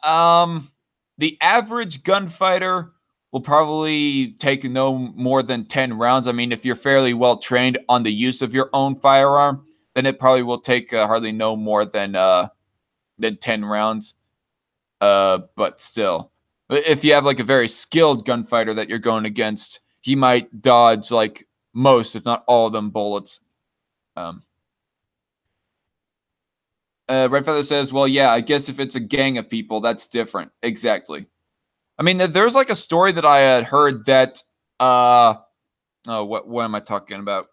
the average gunfighter will probably take no more than 10 rounds. I mean, if you're fairly well trained on the use of your own firearm, then it probably will take hardly no more than 10 rounds. But still, if you have like a very skilled gunfighter that you're going against, he might dodge like most, if not all of them bullets. Red Feather says, well, yeah, I guess if it's a gang of people, that's different. Exactly. I mean, there's like a story that I had heard that, what am I talking about?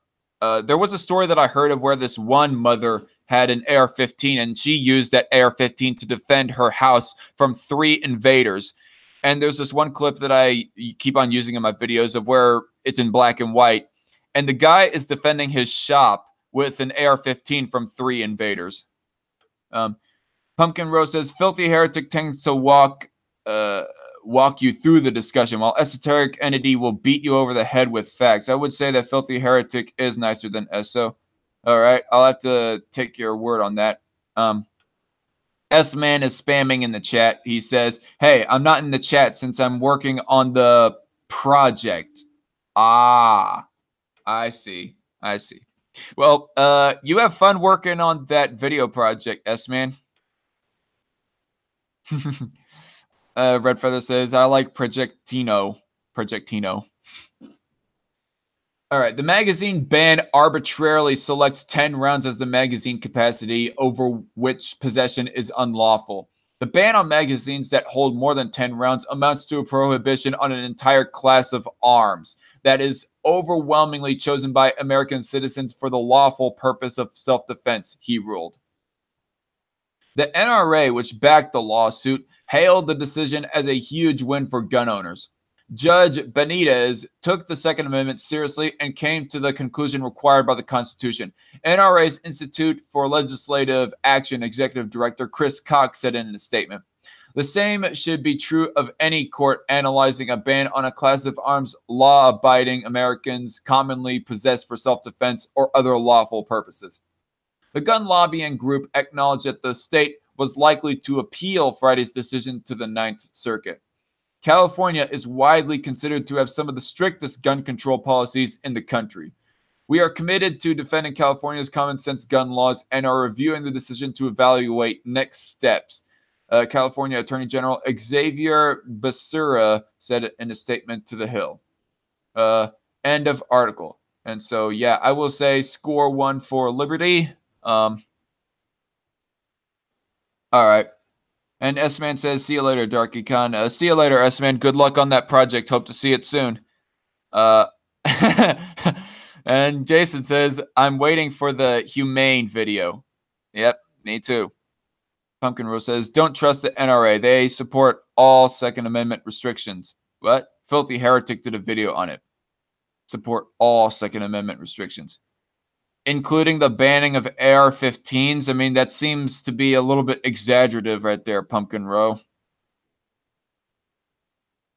There was a story that I heard of where this one mother had an AR-15, and she used that AR-15 to defend her house from 3 invaders. And there's this one clip that I keep on using in my videos of where it's in black and white, and the guy is defending his shop with an AR-15 from 3 invaders. Pumpkin Rose says, filthy heretic tends to walk you through the discussion, while esoteric entity will beat you over the head with facts. I would say that filthy heretic is nicer than Esso. All right, I'll have to take your word on that. S-Man is spamming in the chat. He says, hey, I'm not in the chat since I'm working on the project. Ah, I see. Well, you have fun working on that video project, S-Man. Red Feather says, I like Projectino. All right. The magazine ban arbitrarily selects 10 rounds as the magazine capacity over which possession is unlawful. The ban on magazines that hold more than 10 rounds amounts to a prohibition on an entire class of arms that is overwhelmingly chosen by American citizens for the lawful purpose of self-defense, he ruled. The NRA, which backed the lawsuit, hailed the decision as a huge win for gun owners. Judge Benitez took the Second Amendment seriously and came to the conclusion required by the Constitution. NRA's Institute for Legislative Action Executive Director Chris Cox said in a statement, the same should be true of any court analyzing a ban on a class of arms law-abiding Americans commonly possess for self-defense or other lawful purposes. The gun lobbying group acknowledged that the state was likely to appeal Friday's decision to the Ninth Circuit. California is widely considered to have some of the strictest gun control policies in the country. We are committed to defending California's common sense gun laws and are reviewing the decision to evaluate next steps. California Attorney General Xavier Becerra said it in a statement to The Hill. End of article. And so, yeah, I will say score 1 for Liberty. All right. And S-Man says, see you later, Darky Khan. See you later, S-Man. Good luck on that project. Hope to see it soon. And Jason says, I'm waiting for the humane video. Yep, me too. Pumpkin Rose says, don't trust the NRA. They support all Second Amendment restrictions. What? Filthy Heretic did a video on it. Support all Second Amendment restrictions, including the banning of AR-15s. I mean, that seems to be a little bit exaggerative right there, Pumpkin Row.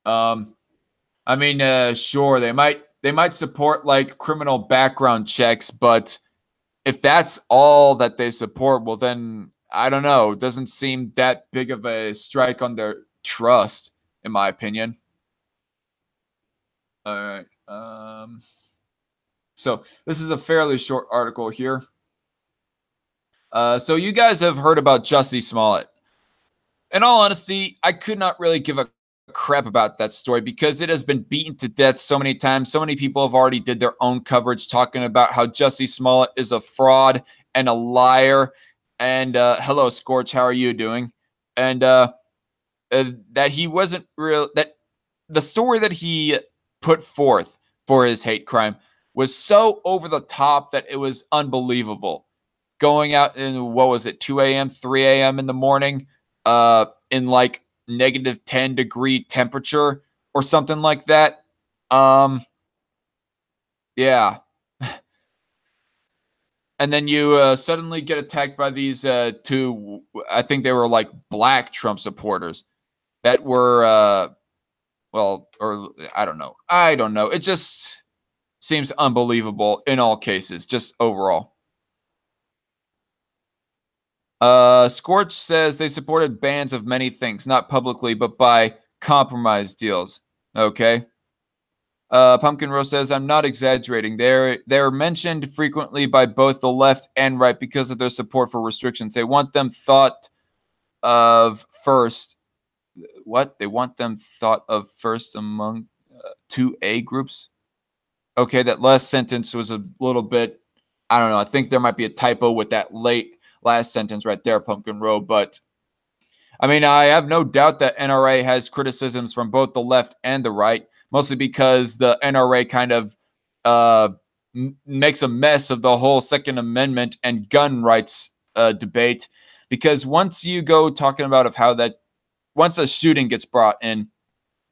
I mean, sure, they might support like criminal background checks, but if that's all that they support, well then I don't know. It doesn't seem that big of a strike on their trust, in my opinion. All right. So this is a fairly short article here. So you guys have heard about Jussie Smollett. In all honesty, I could not really give a crap about that story because it has been beaten to death so many times. So many people have already did their own coverage talking about how Jussie Smollett is a fraud and a liar. And hello, Scorch, how are you doing? And that he wasn't real. That the story that he put forth for his hate crime was so over the top that it was unbelievable. Going out in, what was it, 2 a.m., 3 a.m. in the morning, in like negative 10-degree temperature or something like that. Yeah. And then you suddenly get attacked by these two, I think they were like black Trump supporters that were, well, or I don't know. I don't know. It just seems unbelievable in all cases, just overall. Scorch says they supported bans of many things, not publicly, but by compromise deals. Okay. Pumpkin Rose says, I'm not exaggerating. They're mentioned frequently by both the left and right because of their support for restrictions. They want them thought of first. What? They want them thought of first among 2A groups? Okay, that last sentence was a little bit, I don't know. I think there might be a typo with that last sentence right there, Pumpkin Row. But I mean, I have no doubt that NRA has criticisms from both the left and the right, mostly because the NRA kind of makes a mess of the whole Second Amendment and gun rights debate. Because once you go talking about of how that, once a shooting gets brought in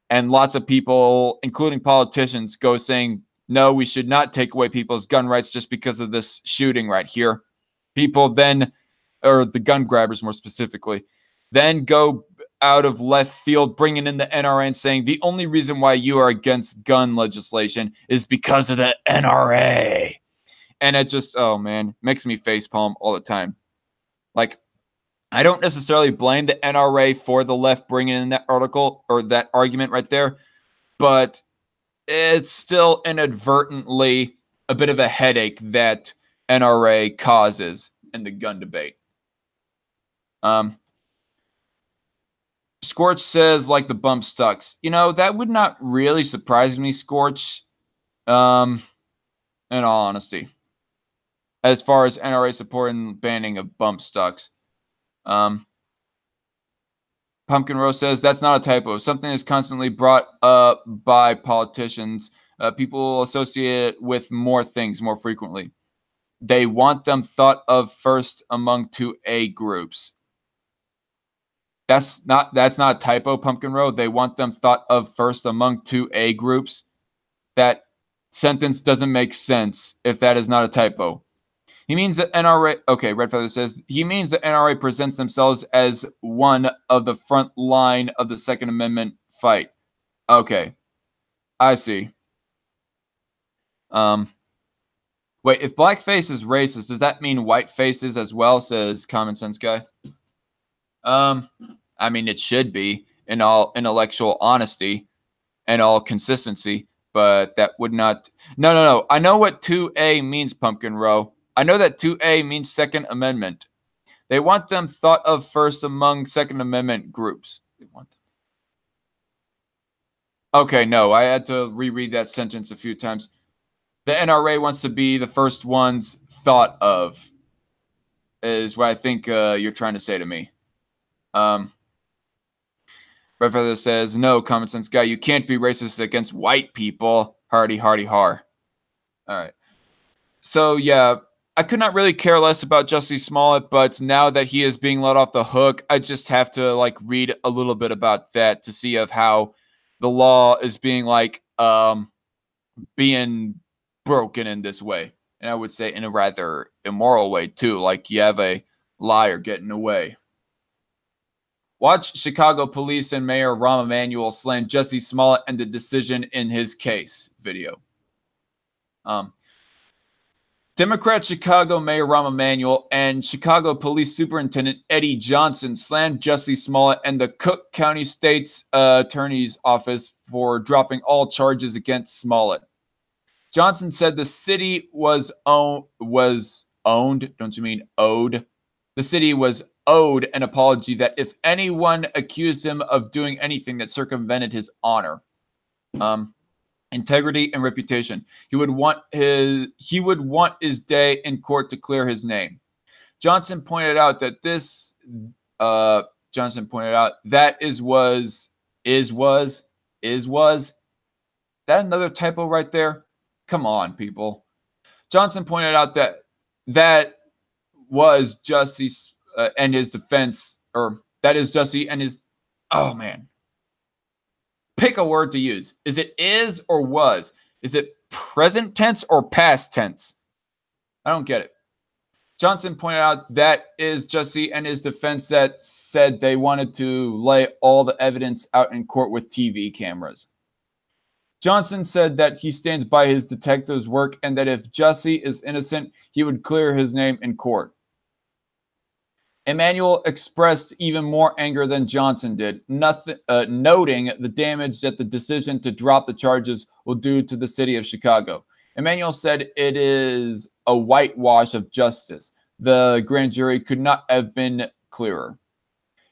and lots of people, including politicians, go saying, no, we should not take away people's gun rights just because of this shooting right here. People then, or the gun grabbers more specifically, then go out of left field, bringing in the NRA and saying the only reason why you are against gun legislation is because of the NRA. And it just, oh man, makes me facepalm all the time. Like, I don't necessarily blame the NRA for the left bringing in that article or that argument right there, but it's still inadvertently a bit of a headache that NRA causes in the gun debate. Scorch says, like the bump stocks. You know, that would not really surprise me, Scorch, in all honesty, as far as NRA support and banning of bump stocks. Pumpkin Rose says, that's not a typo. Something is constantly brought up by politicians. People associate it with more things more frequently. They want them thought of first among 2A groups. That's not a typo, Pumpkin Road. They want them thought of first among 2A groups. That sentence doesn't make sense if that is not a typo. He means that NRA, okay, Red Feather says, he means that NRA presents themselves as one of the front line of the Second Amendment fight. Okay, I see. Wait, if blackface is racist, does that mean whiteface is as well, says Common Sense Guy? I mean, it should be in all intellectual honesty and all consistency, but that would not. No. I know what 2A means, Pumpkin Row. I know that 2A means Second Amendment. They want them thought of first among Second Amendment groups. They want them. Okay, no, I had to reread that sentence a few times. The NRA wants to be the first ones thought of, is what I think you're trying to say to me. Red Feather says, no, Common Sense Guy, you can't be racist against white people. Hardy, hardy, har. All right. So, yeah, I could not really care less about Jussie Smollett, but now that he is being let off the hook, I just have to, like, read a little bit about that to see of how the law is being, like, being broken in this way. And I would say in a rather immoral way, too. Like, you have a liar getting away. Watch Chicago police and Mayor Rahm Emanuel slam Jussie Smollett and the decision in his case video. Democrat Chicago Mayor Rahm Emanuel and Chicago Police Superintendent Eddie Johnson slammed Jussie Smollett and the Cook County State's Attorney's Office for dropping all charges against Smollett. Johnson said the city was owned. Don't you mean owed? The city was owed an apology that if anyone accused him of doing anything that circumvented his honor, integrity, and reputation, he would want his day in court to clear his name. Johnson pointed out that was that another typo right there? Come on, people. Johnson pointed out that was Jussie and his defense, or that is Jussie and his. Oh man, pick a word to use. Is it is or was? Is it present tense or past tense? I don't get it. Johnson pointed out that is Jussie and his defense that said they wanted to lay all the evidence out in court with TV cameras. Johnson said that he stands by his detective's work and that if Jussie is innocent, he would clear his name in court. Emanuel expressed even more anger than Johnson did, noting the damage that the decision to drop the charges will do to the city of Chicago. Emanuel said it is a whitewash of justice. The grand jury could not have been clearer.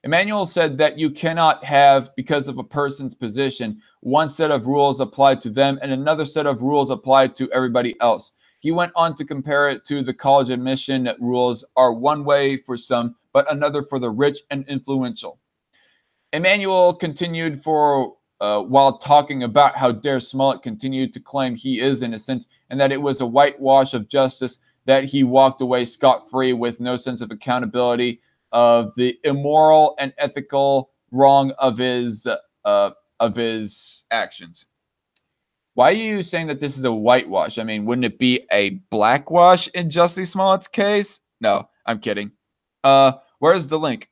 Emanuel said that you cannot have, because of a person's position, one set of rules applied to them and another set of rules applied to everybody else. He went on to compare it to the college admission rules are one way for some, but another for the rich and influential. Emanuel continued while talking about how dare Smollett continued to claim he is innocent and that it was a whitewash of justice that he walked away scot-free with no sense of accountability of the immoral and ethical wrong of his actions. Why are you saying that this is a whitewash? I mean, wouldn't it be a blackwash in Jussie Smollett's case? No, I'm kidding. Where's the link?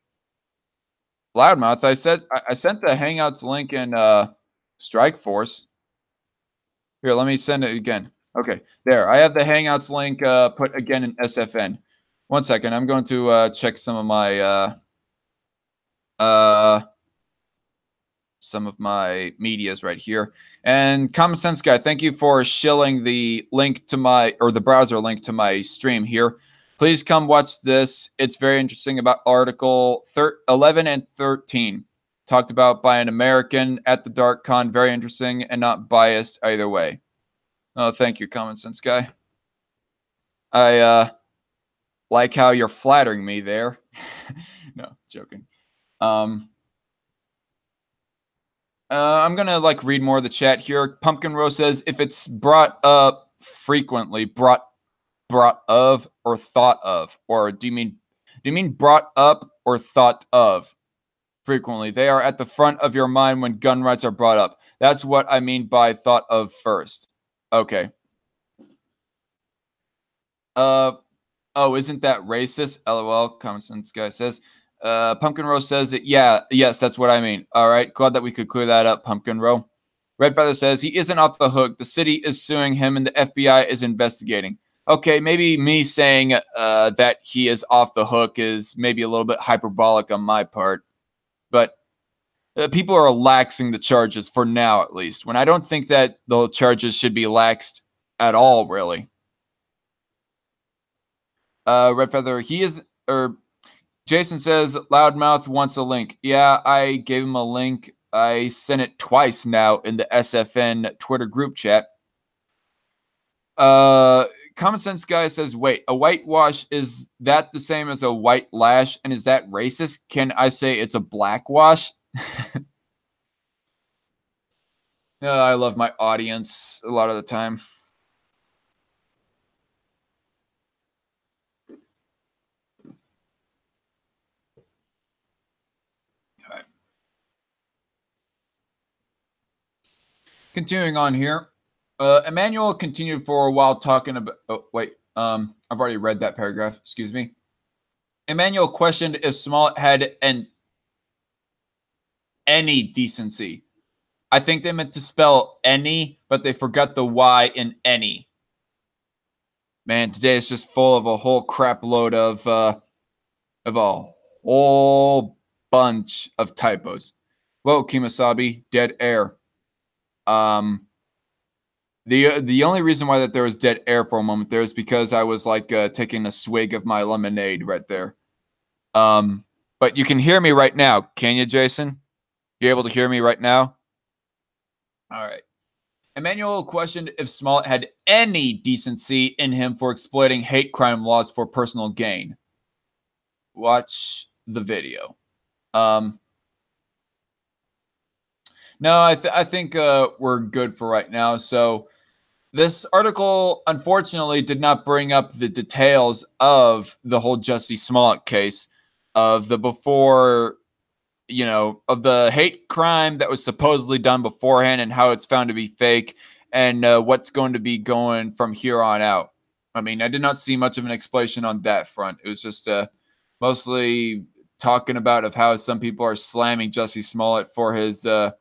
Loudmouth, I sent the Hangouts link in Strike Force. Here, let me send it again. Okay, there. I have the Hangouts link put again in SFN. 1 second. I'm going to check some of my medias right here. And Common Sense Guy, thank you for shilling the link to the browser link to my stream here. Please come watch this. It's very interesting about Article 11 and 13. Talked about by an American at the Dark Con. Very interesting and not biased either way. Oh, thank you, Common Sense Guy. I like how you're flattering me there. No, joking. I'm gonna read more of the chat here. Pumpkin Rose says if it's brought up frequently, brought of or thought of, or do you mean brought up or thought of frequently? They are at the front of your mind when gun rights are brought up. That's what I mean by thought of first. Okay. Oh, isn't that racist? LOL. Common Sense Guy says. Pumpkin Rose says that, yes, that's what I mean. All right, glad that we could clear that up, Pumpkin Rose. Red Feather says he isn't off the hook. The city is suing him and the FBI is investigating. Okay, maybe me saying that he is off the hook is maybe a little bit hyperbolic on my part. But people are laxing the charges for now, at least, when I don't think that the charges should be laxed at all, really. Red Feather, Jason says, Loudmouth wants a link. Yeah, I gave him a link. I sent it twice now in the SFN Twitter group chat. Common Sense Guy says, wait, a whitewash, is that the same as a white lash? And is that racist? Can I say it's a blackwash? I love my audience a lot of the time. Continuing on here, Emanuel continued for a while talking about. Oh, wait. I've already read that paragraph. Excuse me. Emanuel questioned if Smollett had any decency. I think they meant to spell any, but they forgot the Y in any. Man, today is just full of a whole crap load of a whole bunch of typos. Whoa, Kimasabi, dead air. The only reason why that there was dead air for a moment there is because I was like taking a swig of my lemonade right there. But you can hear me right now, can you, Jason? You able to hear me right now? All right. Emanuel questioned if Smollett had any decency in him for exploiting hate crime laws for personal gain. Watch the video. No, I think we're good for right now. So this article, unfortunately, did not bring up the details of the whole Jussie Smollett case, of the before, of the hate crime that was supposedly done beforehand and how it's found to be fake, and what's going to be going from here on out. I mean, I did not see much of an explanation on that front. It was just mostly talking about of how some people are slamming Jussie Smollett for his for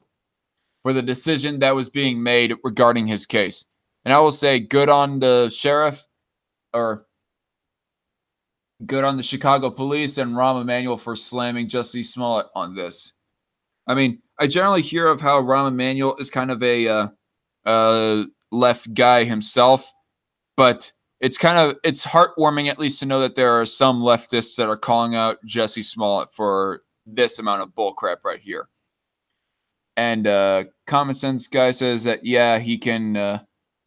the decision that was being made regarding his case. And I will say, good on the sheriff, or good on the Chicago police and Rahm Emanuel for slamming Jussie Smollett on this. I mean, I generally hear of how Rahm Emanuel is kind of a left guy himself, but it's heartwarming at least to know that there are some leftists that are calling out Jussie Smollett for this amount of bullcrap right here. And Common Sense guy says that yeah, he can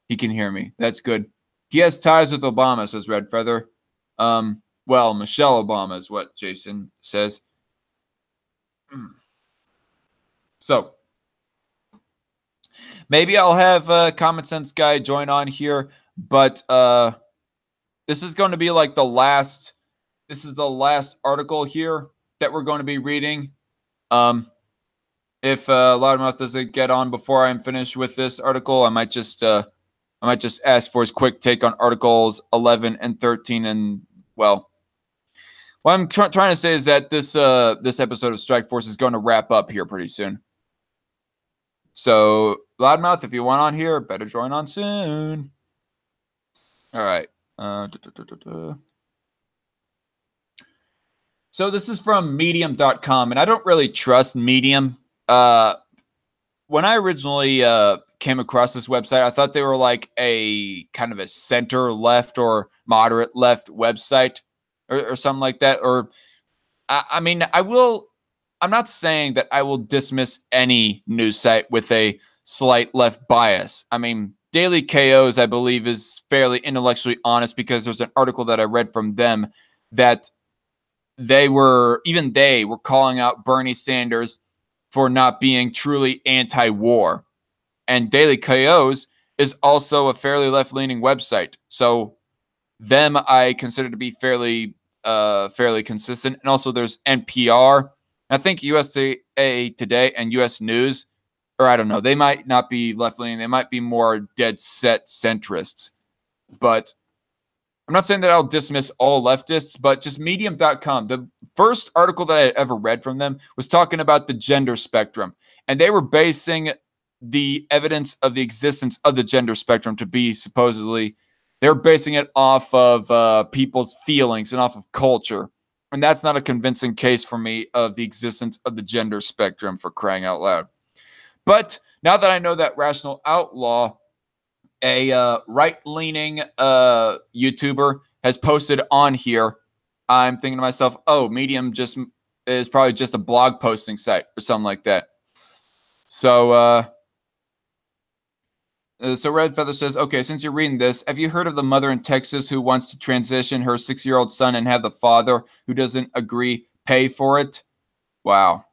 hear me. That's good. He has ties with Obama, says Red Feather. Well, Michelle Obama is what Jason says. So maybe I'll have Common Sense guy join on here, but this is going to be like the last. This is the last article here that we're going to be reading. If Loudmouth doesn't get on before I'm finished with this article, I might just ask for his quick take on articles 11 and 13. And well, what I'm trying to say is that this episode of Strike Force is going to wrap up here pretty soon. So Loudmouth, if you want on here, better join on soon. All right. So this is from Medium.com, and I don't really trust Medium. When I originally came across this website, I thought they were like a kind of a center left or moderate left website or something like that. Or I mean, I'm not saying that I will dismiss any news site with a slight left bias. I mean, Daily KOs, I believe, is fairly intellectually honest because there's an article that I read from them that they were calling out Bernie Sanders for not being truly anti-war. And Daily KOs is also a fairly left-leaning website. So them I consider to be fairly consistent. And also there's NPR. I think USA Today and US News, or I don't know, they might not be left-leaning. They might be more dead-set centrists. But I'm not saying that I'll dismiss all leftists, but just Medium.com. The first article that I had ever read from them was talking about the gender spectrum. And they were basing the evidence of the existence of the gender spectrum to be supposedly, they're basing it off of people's feelings and off of culture. And that's not a convincing case for me of the existence of the gender spectrum, for crying out loud. But now that I know that Rational Outlaw, a right-leaning YouTuber, has posted on here, I'm thinking to myself, oh, Medium is probably just a blog posting site or something like that. So Red Feather says, okay, since you're reading this, have you heard of the mother in Texas who wants to transition her 6-year-old son and have the father who doesn't agree pay for it? Wow.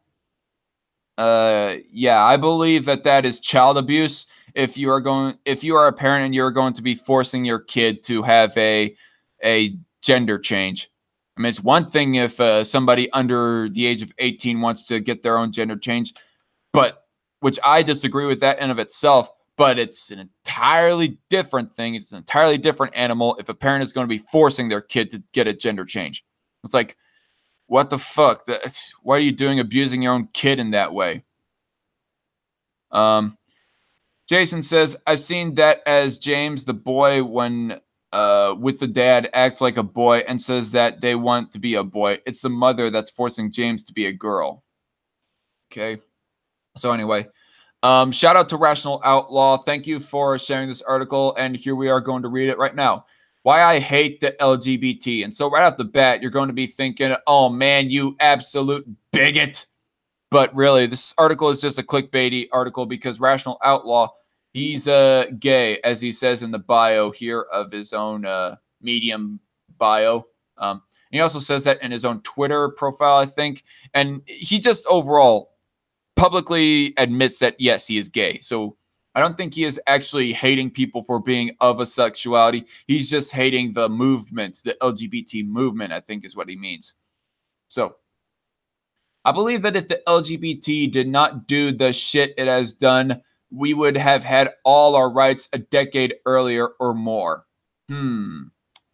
Yeah, I believe that is child abuse. If you are a parent and you're going to be forcing your kid to have a gender change. I mean, it's one thing if somebody under the age of 18 wants to get their own gender change, but which I disagree with that in of itself, but it's an entirely different thing. It's an entirely different animal if a parent is going to be forcing their kid to get a gender change. It's like, what the fuck? Why are you abusing your own kid in that way? Jason says, I've seen that as James, the boy, when with the dad, acts like a boy and says that they want to be a boy. It's the mother that's forcing James to be a girl. Okay. So anyway, Shout out to Rational Outlaw. Thank you for sharing this article, and here we are going to read it right now. Why I hate the LGBT. And so right off the bat, you're going to be thinking, oh man, you absolute bigot. But really, this article is just a clickbaity article because Rational Outlaw, he's gay, as he says in the bio here of his own Medium bio. He also says that in his own Twitter profile, I think. And he just overall publicly admits that, yes, he is gay. So I don't think he is actually hating people for being of a sexuality. He's just hating the movement, the LGBT movement, I think is what he means. So I believe that if the LGBT did not do the shit it has done, we would have had all our rights a decade earlier or more.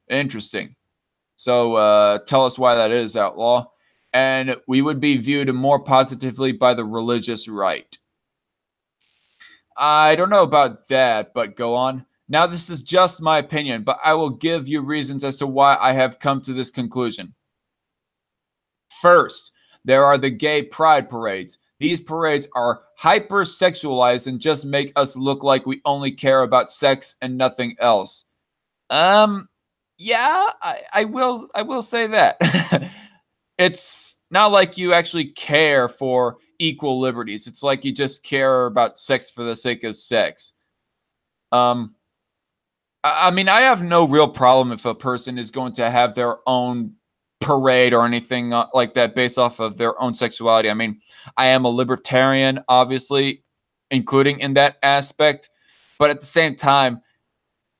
Interesting. So tell us why that is, Outlaw. And we would be viewed more positively by the religious right. I don't know about that, but go on. Now, this is just my opinion, but I will give you reasons as to why I have come to this conclusion. First, there are the gay pride parades. These parades are hyper-sexualized and just make us look like we only care about sex and nothing else. Yeah, I will say that. It's not like you actually care for equal liberties. It's like you just care about sex for the sake of sex. I mean, I have no real problem if a person is going to have their own parade or anything like that based off of their own sexuality. I mean, I am a libertarian, obviously, including in that aspect. But at the same time,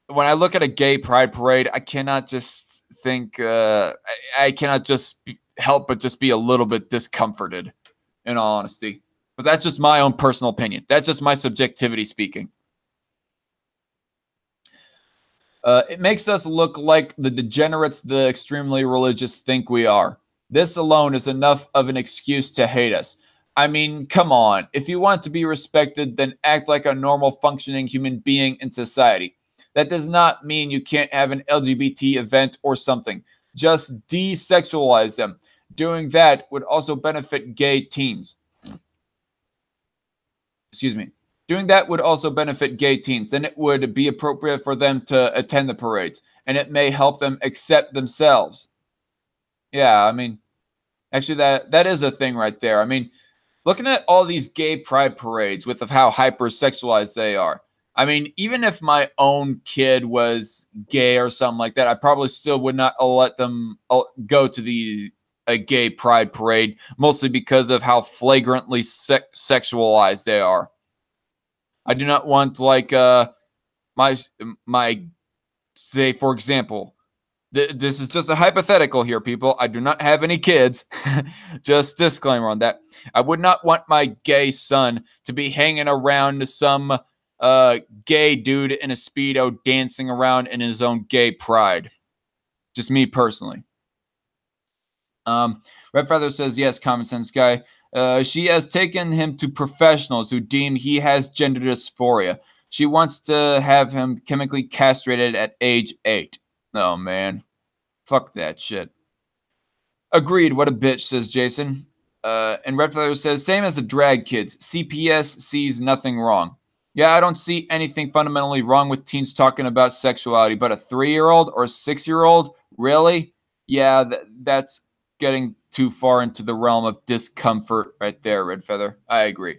when I look at a gay pride parade, I cannot just think, I cannot just help but just be a little bit discomforted, in all honesty. But that's just my own personal opinion. That's just my subjectivity speaking. It makes us look like the degenerates the extremely religious think we are. This alone is enough of an excuse to hate us. I mean, come on. If you want to be respected, then act like a normal functioning human being in society. That does not mean you can't have an LGBT event or something. Just desexualize them. Doing that would also benefit gay teens. Excuse me. Doing that would also benefit gay teens. Then it would be appropriate for them to attend the parades, and it may help them accept themselves. Yeah, I mean, actually, that is a thing right there. I mean, looking at all these gay pride parades with how hypersexualized they are. I mean, even if my own kid was gay or something like that, I probably still would not let them go to a gay pride parade, mostly because of how flagrantly sexualized they are. I do not want, like, my say, for example, this is just a hypothetical here, people. I do not have any kids. Just disclaimer on that. I would not want my gay son to be hanging around some gay dude in a Speedo dancing around in his own gay pride. Just me personally. Red Feather says, yes, common sense guy. She has taken him to professionals who deem he has gender dysphoria. She wants to have him chemically castrated at age 8. Oh, man. Fuck that shit. Agreed. What a bitch, says Jason. And Red Feather says, same as the drag kids. CPS sees nothing wrong. Yeah, I don't see anything fundamentally wrong with teens talking about sexuality, but a 3-year-old or a 6-year-old? Really? Yeah, that's getting too far into the realm of discomfort right there, Red Feather. I agree.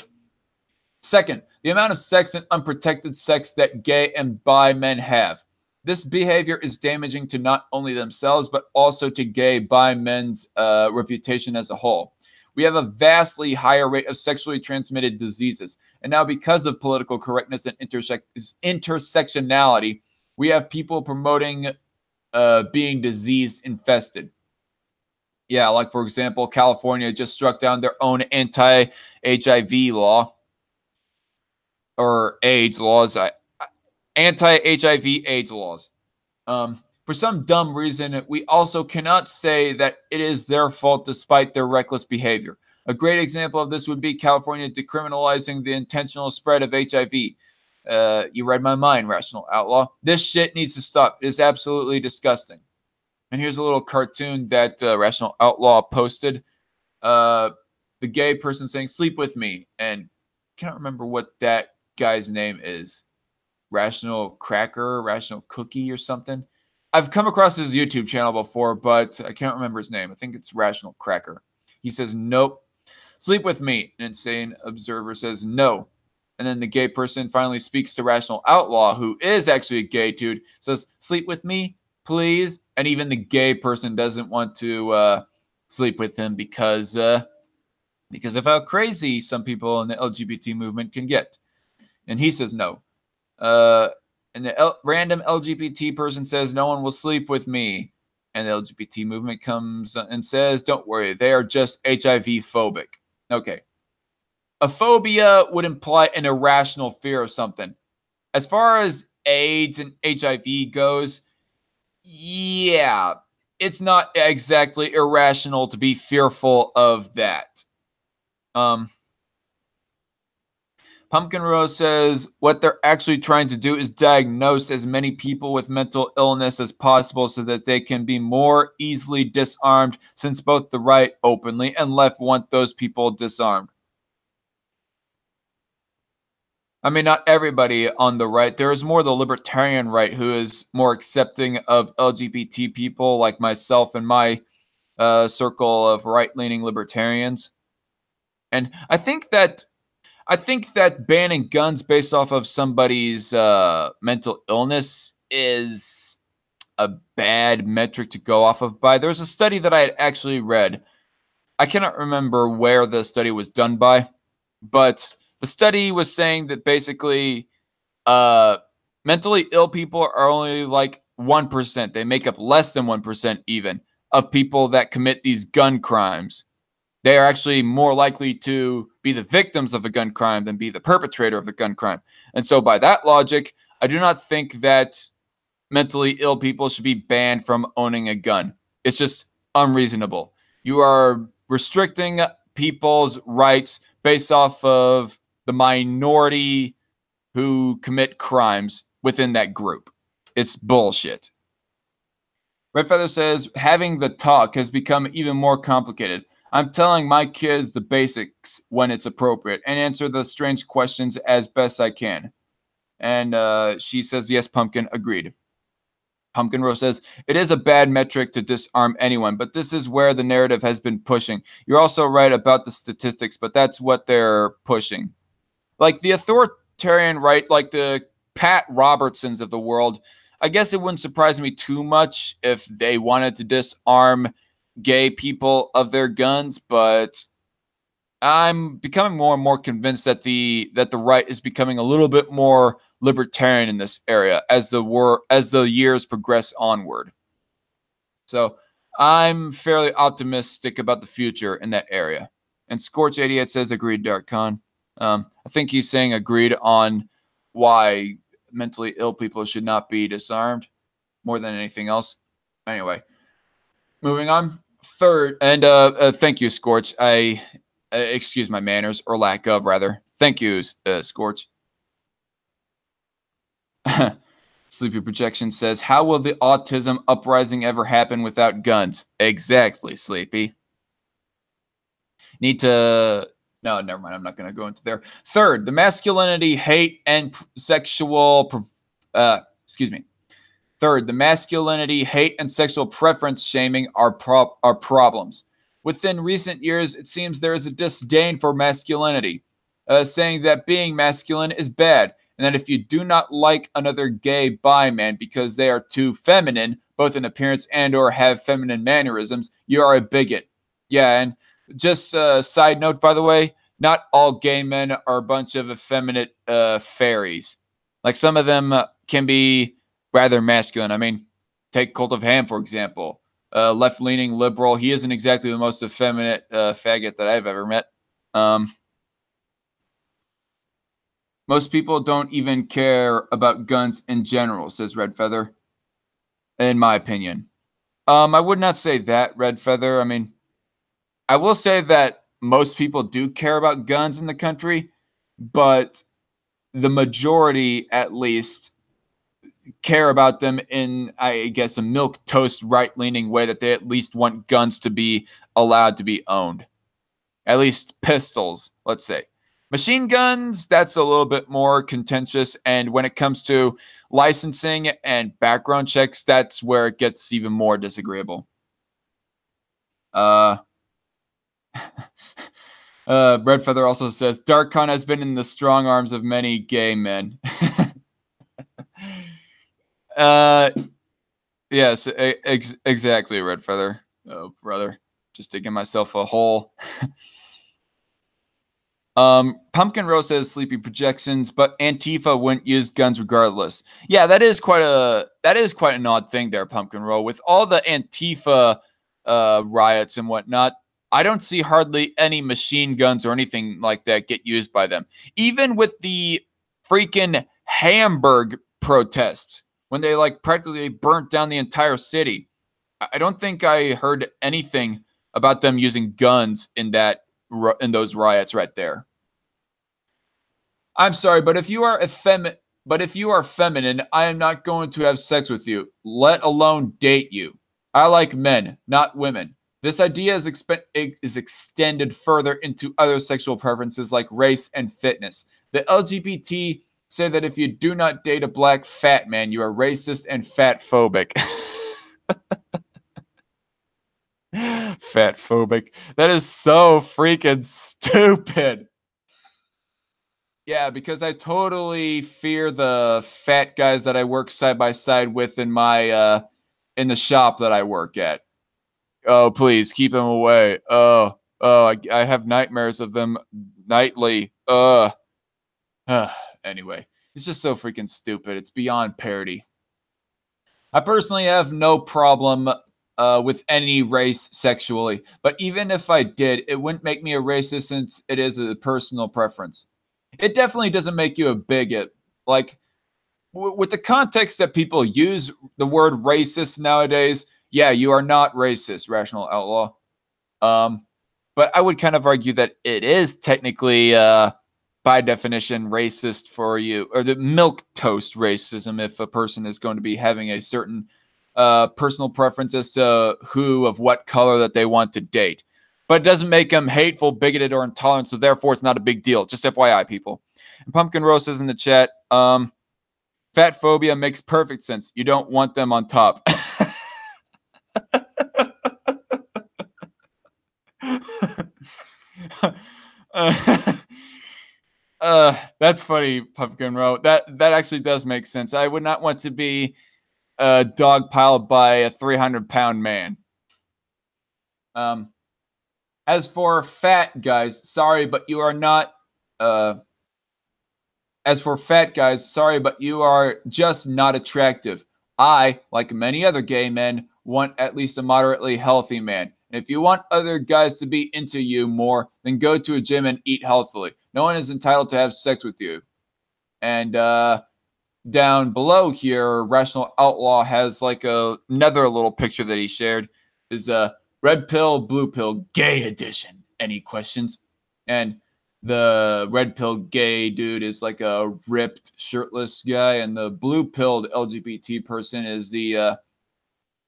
Second, the amount of sex and unprotected sex that gay and bi men have. This behavior is damaging to not only themselves, but also to gay bi men's reputation as a whole. We have a vastly higher rate of sexually transmitted diseases. And now, because of political correctness and intersectionality, we have people promoting being disease infested. Yeah, like, for example, California just struck down their own anti-HIV law or AIDS laws. Anti-HIV AIDS laws. For some dumb reason, we also cannot say that it is their fault despite their reckless behavior. A great example of this would be California decriminalizing the intentional spread of HIV. You read my mind, Rational Outlaw. This shit needs to stop. It is absolutely disgusting. And here's a little cartoon that Rational Outlaw posted. The gay person saying, sleep with me. And can't remember what that guy's name is. Rational Cracker, Rational Cookie or something. I've come across his YouTube channel before, but I can't remember his name. I think it's Rational Cracker. He says, nope. Sleep with me. An insane observer says, no. And then the gay person finally speaks to Rational Outlaw, who is actually a gay dude, says, sleep with me, please. And even the gay person doesn't want to sleep with him because of how crazy some people in the LGBT movement can get. And he says no. And the random LGBT person says, no one will sleep with me. And the LGBT movement comes and says, don't worry, they are just HIV phobic. Okay. A phobia would imply an irrational fear of something. As far as AIDS and HIV goes, yeah, it's not exactly irrational to be fearful of that. Pumpkin Rose says what they're actually trying to do is diagnose as many people with mental illness as possible so that they can be more easily disarmed, since both the right openly and left want those people disarmed. I mean, not everybody on the right. There is more the libertarian right who is more accepting of LGBT people like myself and my circle of right-leaning libertarians. And I think that banning guns based off of somebody's mental illness is a bad metric to go off of by. There's a study that I had actually read. I cannot remember where the study was done by, but the study was saying that basically mentally ill people are only like 1%. They make up less than 1% even of people that commit these gun crimes. They are actually more likely to be the victims of a gun crime than be the perpetrator of a gun crime. And so by that logic, I do not think that mentally ill people should be banned from owning a gun. It's just unreasonable. You are restricting people's rights based off of the minority who commit crimes within that group. It's bullshit. Red Feather says, having the talk has become even more complicated. I'm telling my kids the basics when it's appropriate and answer the strange questions as best I can. And she says, yes, Pumpkin, agreed. Pumpkin Rose says, it is a bad metric to disarm anyone, but this is where the narrative has been pushing. You're also right about the statistics, but that's what they're pushing. Like the authoritarian right, like the Pat Robertsons of the world, I guess it wouldn't surprise me too much if they wanted to disarm gay people of their guns, but I'm becoming more and more convinced that the right is becoming a little bit more libertarian in this area as the years progress onward. So I'm fairly optimistic about the future in that area. And Scorch88 says agreed, Dark Khan. I think he's saying agreed on why mentally ill people should not be disarmed more than anything else. Anyway, moving on. Third, and thank you, Scorch. I excuse my manners, or lack of, rather. Thank you, Scorch. Sleepy Projection says, how will the autism uprising ever happen without guns? Exactly, Sleepy. Need to... No, never mind. I'm not going to go into there. Third, the masculinity, hate, and sexual... Third, the masculinity, hate, and sexual preference shaming are problems. Within recent years, it seems there is a disdain for masculinity, saying that being masculine is bad, and that if you do not like another gay bi man because they are too feminine, both in appearance and or have feminine mannerisms, you are a bigot. Yeah, and just a side note, by the way, not all gay men are a bunch of effeminate fairies. Like some of them can be rather masculine. I mean, take Cult of Ham, for example. Left-leaning liberal. He isn't exactly the most effeminate faggot that I've ever met. Most people don't even care about guns in general, says Red Feather, in my opinion. I would not say that, Red Feather. I mean, I will say that most people do care about guns in the country, but the majority, at least, care about them in, I guess, a milquetoast right-leaning way, that they at least want guns to be allowed to be owned. At least pistols, let's say. Machine guns, that's a little bit more contentious. And when it comes to licensing and background checks, that's where it gets even more disagreeable. Red Feather also says, Darkon has been in the strong arms of many gay men. Yes, exactly, Red Feather. Oh, brother. Just digging myself a hole. Pumpkin Rose says sleepy projections, but Antifa wouldn't use guns regardless. Yeah, that is quite an odd thing there, Pumpkin Rose. With all the Antifa riots and whatnot, I don't see hardly any machine guns or anything like that get used by them. Even with the freaking Hamburg protests, when they like practically burnt down the entire city, I don't think I heard anything about them using guns in those riots right there. I'm sorry, but if you are feminine, I am not going to have sex with you, let alone date you. I like men, not women. This idea is extended further into other sexual preferences like race and fitness. The LGBT say that if you do not date a black fat man, you are racist and fat phobic. Fat phobic. That is so freaking stupid. Yeah, because I totally fear the fat guys that I work side by side with in the shop that I work at. Oh, please keep them away. I have nightmares of them nightly. Anyway, it's just so freaking stupid. It's beyond parody. I personally have no problem with any race sexually, but even if I did, it wouldn't make me a racist since it is a personal preference. It definitely doesn't make you a bigot. Like, with the context that people use the word racist nowadays, yeah, you are not racist, Rational Outlaw. But I would kind of argue that it is technically, by definition, racist for you, or the milquetoast racism if a person is going to be having a certain personal preference as to who of what color that they want to date. But it doesn't make them hateful, bigoted, or intolerant, so therefore it's not a big deal. Just FYI, people. And Pumpkin Rose says in the chat, fat phobia makes perfect sense. You don't want them on top. That's funny, Pumpkin Rose. That actually does make sense. I would not want to be dogpiled by a 300-pound man. As for fat guys, sorry, but you are not. As for fat guys, sorry, but you are just not attractive. I, like many other gay men, want at least a moderately healthy man. And if you want other guys to be into you more, then go to a gym and eat healthily. No one is entitled to have sex with you. And down below here, Rational Outlaw has like another little picture that he shared. Is red pill, blue pill, gay edition. Any questions? And the red pill gay dude is like a ripped, shirtless guy, and the blue pilled LGBT person is the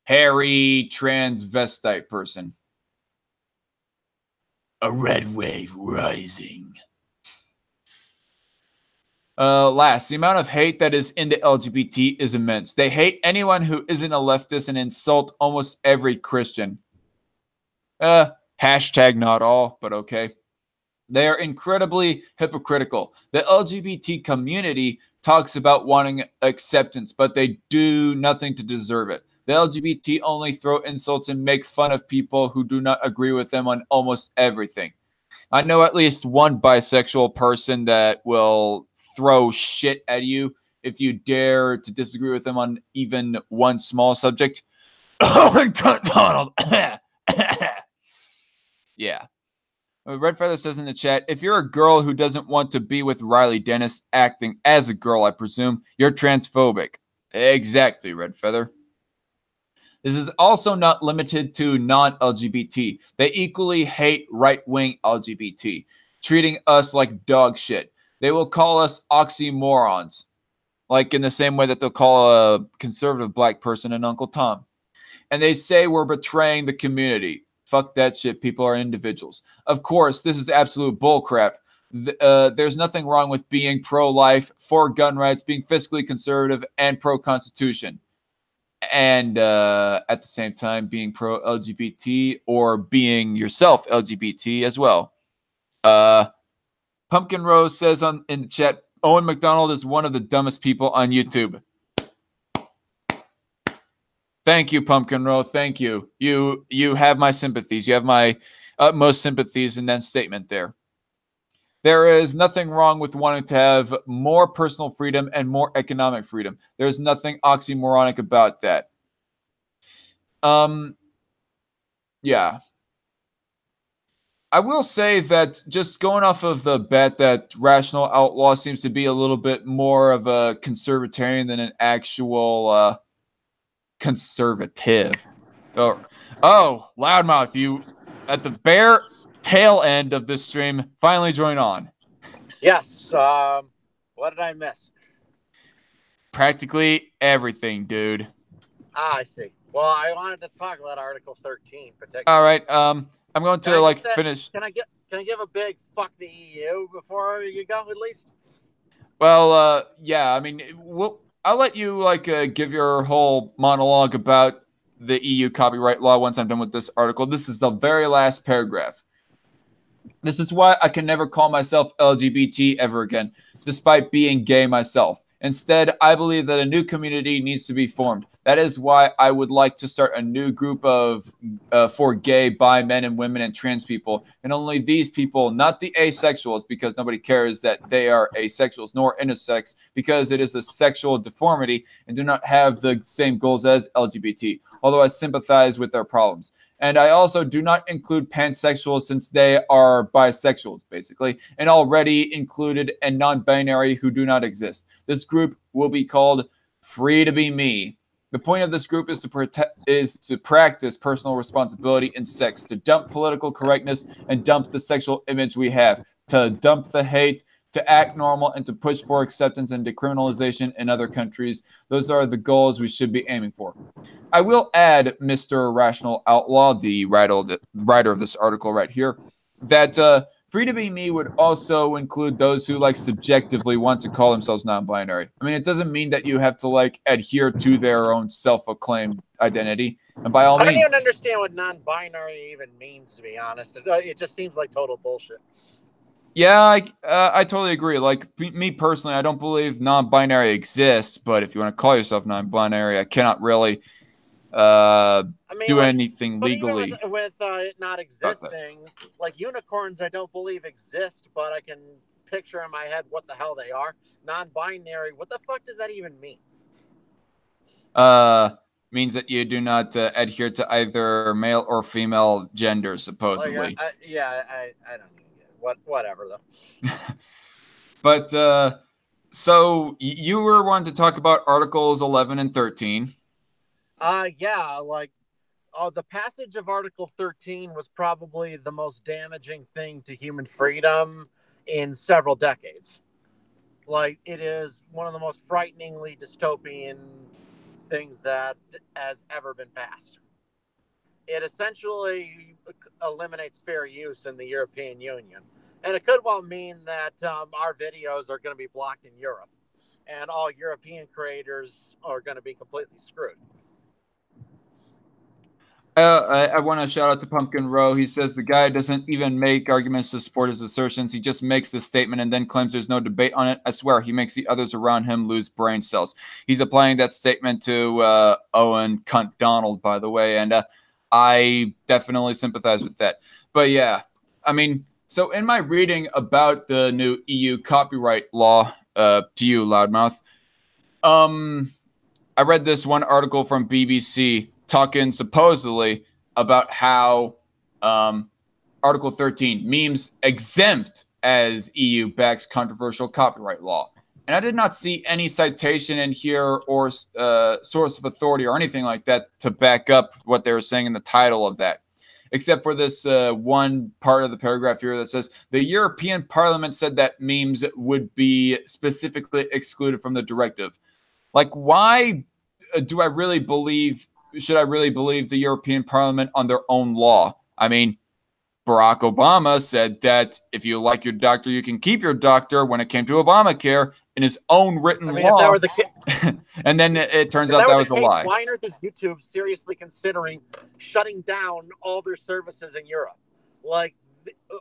hairy transvestite person. A red wave rising. Last, the amount of hate that is in the LGBT is immense. They hate anyone who isn't a leftist and insult almost every Christian. Hashtag not all, but okay. They are incredibly hypocritical. The LGBT community talks about wanting acceptance, but they do nothing to deserve it. The LGBT only throw insults and make fun of people who do not agree with them on almost everything. I know at least one bisexual person that will throw shit at you if you dare to disagree with them on even one small subject. Oh, Donald. Yeah. Red Feather says in the chat, if you're a girl who doesn't want to be with Riley Dennis acting as a girl, I presume, you're transphobic. Exactly, Red Feather. This is also not limited to non-LGBT. They equally hate right-wing LGBT, treating us like dog shit. They will call us oxymorons, like in the same way that they'll call a conservative black person an Uncle Tom. And they say we're betraying the community. Fuck that shit. People are individuals. Of course, this is absolute bullcrap. There's nothing wrong with being pro-life, for gun rights, being fiscally conservative, and pro-constitution. And at the same time, being pro-LGBT or being yourself LGBT as well. Pumpkin Rose says in the chat, Owen McDonald is one of the dumbest people on YouTube. Thank you, Pumpkin Rose. Thank you. You have my sympathies. You have my utmost sympathies in that statement there. There is nothing wrong with wanting to have more personal freedom and more economic freedom. There's nothing oxymoronic about that. Yeah. I will say that just going off of the bet that Rational Outlaw seems to be a little bit more of a conservatarian than an actual conservative. Oh, Loudmouth, you at the bare tail end of this stream finally join on. Yes. What did I miss? Practically everything, dude. I see. Well, I wanted to talk about Article 13 particularly. All right. I'm going to finish. Can I give a big fuck the EU before you go at least? Well, yeah. I mean, I'll let you give your whole monologue about the EU copyright law once I'm done with this article. This is the very last paragraph. This is why I can never call myself LGBT ever again, despite being gay myself. Instead, I believe that a new community needs to be formed. That is why I would like to start a new group for gay, bi, men, and women, and trans people. And only these people, not the asexuals, because nobody cares that they are asexuals, nor intersex, because it is a sexual deformity and do not have the same goals as LGBT, although I sympathize with their problems. And I also do not include pansexuals since they are bisexuals, basically, and already included and non-binary who do not exist. This group will be called Free to Be Me. The point of this group is to practice personal responsibility in sex, to dump political correctness and dump the sexual image we have, to dump the hate, to act normal, and to push for acceptance and decriminalization in other countries. Those are the goals we should be aiming for. I will add, Mr. Rational Outlaw, the writer of this article right here, that Free to Be Me would also include those who subjectively want to call themselves non-binary. I mean, it doesn't mean that you have to adhere to their own self-acclaimed identity. And by all means, I don't even understand what non-binary even means, to be honest. It just seems like total bullshit. Yeah, I totally agree. Me personally, I don't believe non-binary exists, but if you want to call yourself non-binary, I cannot really do anything legally. Even with it not existing, unicorns, I don't believe exist, but I can picture in my head what the hell they are. Non-binary, what the fuck does that even mean? Means that you do not adhere to either male or female gender, supposedly. I don't even get it. Whatever, though. But, so you were wanting to talk about Articles 11 and 13. The passage of Article 13 was probably the most damaging thing to human freedom in several decades. It is one of the most frighteningly dystopian things that has ever been passed. It essentially eliminates fair use in the European Union. And it could well mean that our videos are going to be blocked in Europe. And all European creators are going to be completely screwed. I want to shout out to Pumpkin Row. He says the guy doesn't even make arguments to support his assertions. He just makes the statement and then claims there's no debate on it. I swear, he makes the others around him lose brain cells. He's applying that statement to Owen Cunt Donald, by the way, and I definitely sympathize with that. But yeah, I mean, so in my reading about the new EU copyright law, to you, Loudmouth, I read this one article from BBC talking supposedly about how Article 13, memes exempt as EU backs controversial copyright law. And I did not see any citation in here or source of authority or anything like that to back up what they were saying in the title of that, except for this one part of the paragraph here that says the European Parliament said that memes would be specifically excluded from the directive. Why do I really believe? Should I really believe the European Parliament on their own law? I mean, Barack Obama said that if you like your doctor, you can keep your doctor when it came to Obamacare in his own written law. If that were the and then it turns out that that was a lie. Why on earth is YouTube seriously considering shutting down all their services in Europe? Like,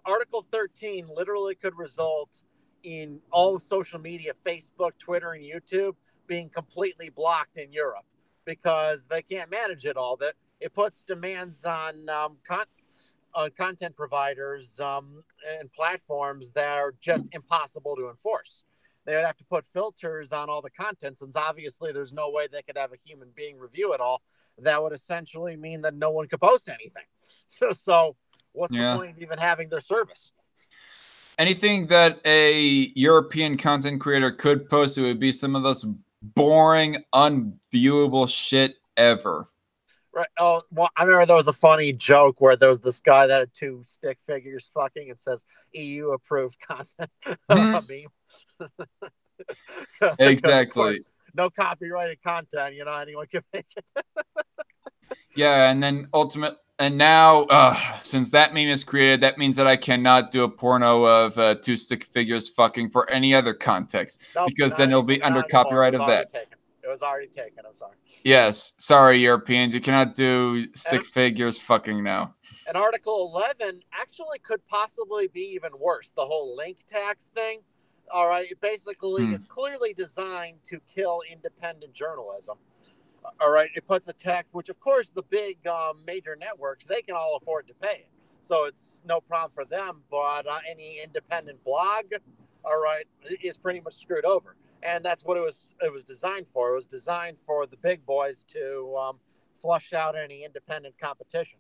Article 13 literally could result in all social media, Facebook, Twitter, and YouTube, being completely blocked in Europe because they can't manage it all. That it puts demands on content providers and platforms that are just impossible to enforce. They would have to put filters on all the content, since obviously there's no way they could have a human being review it all. That would essentially mean that no one could post anything. So what's the point of even having their service? Anything that a European content creator could post, it would be some of the most boring, unviewable shit ever. Right. Oh, well, I remember there was a funny joke where there was this guy that had 2 stick figures fucking. It says EU approved content. Exactly. No copyrighted content, anyone can make it. Yeah, and then and now, since that meme is created, that means that I cannot do a porno of 2 stick figures fucking for any other context, because then it'll be under copyright of that. It was already taken. I'm sorry. Yes, sorry, Europeans, you cannot do stick figures fucking now. And Article 11 actually could possibly be even worse. The whole link tax thing. All right, it basically is clearly designed to kill independent journalism. All right, it puts a tax, which of course the big major networks, they can all afford to pay it, so it's no problem for them. But any independent blog, all right, is pretty much screwed over, and that's what it was designed for. It was designed for the big boys to flush out any independent competition.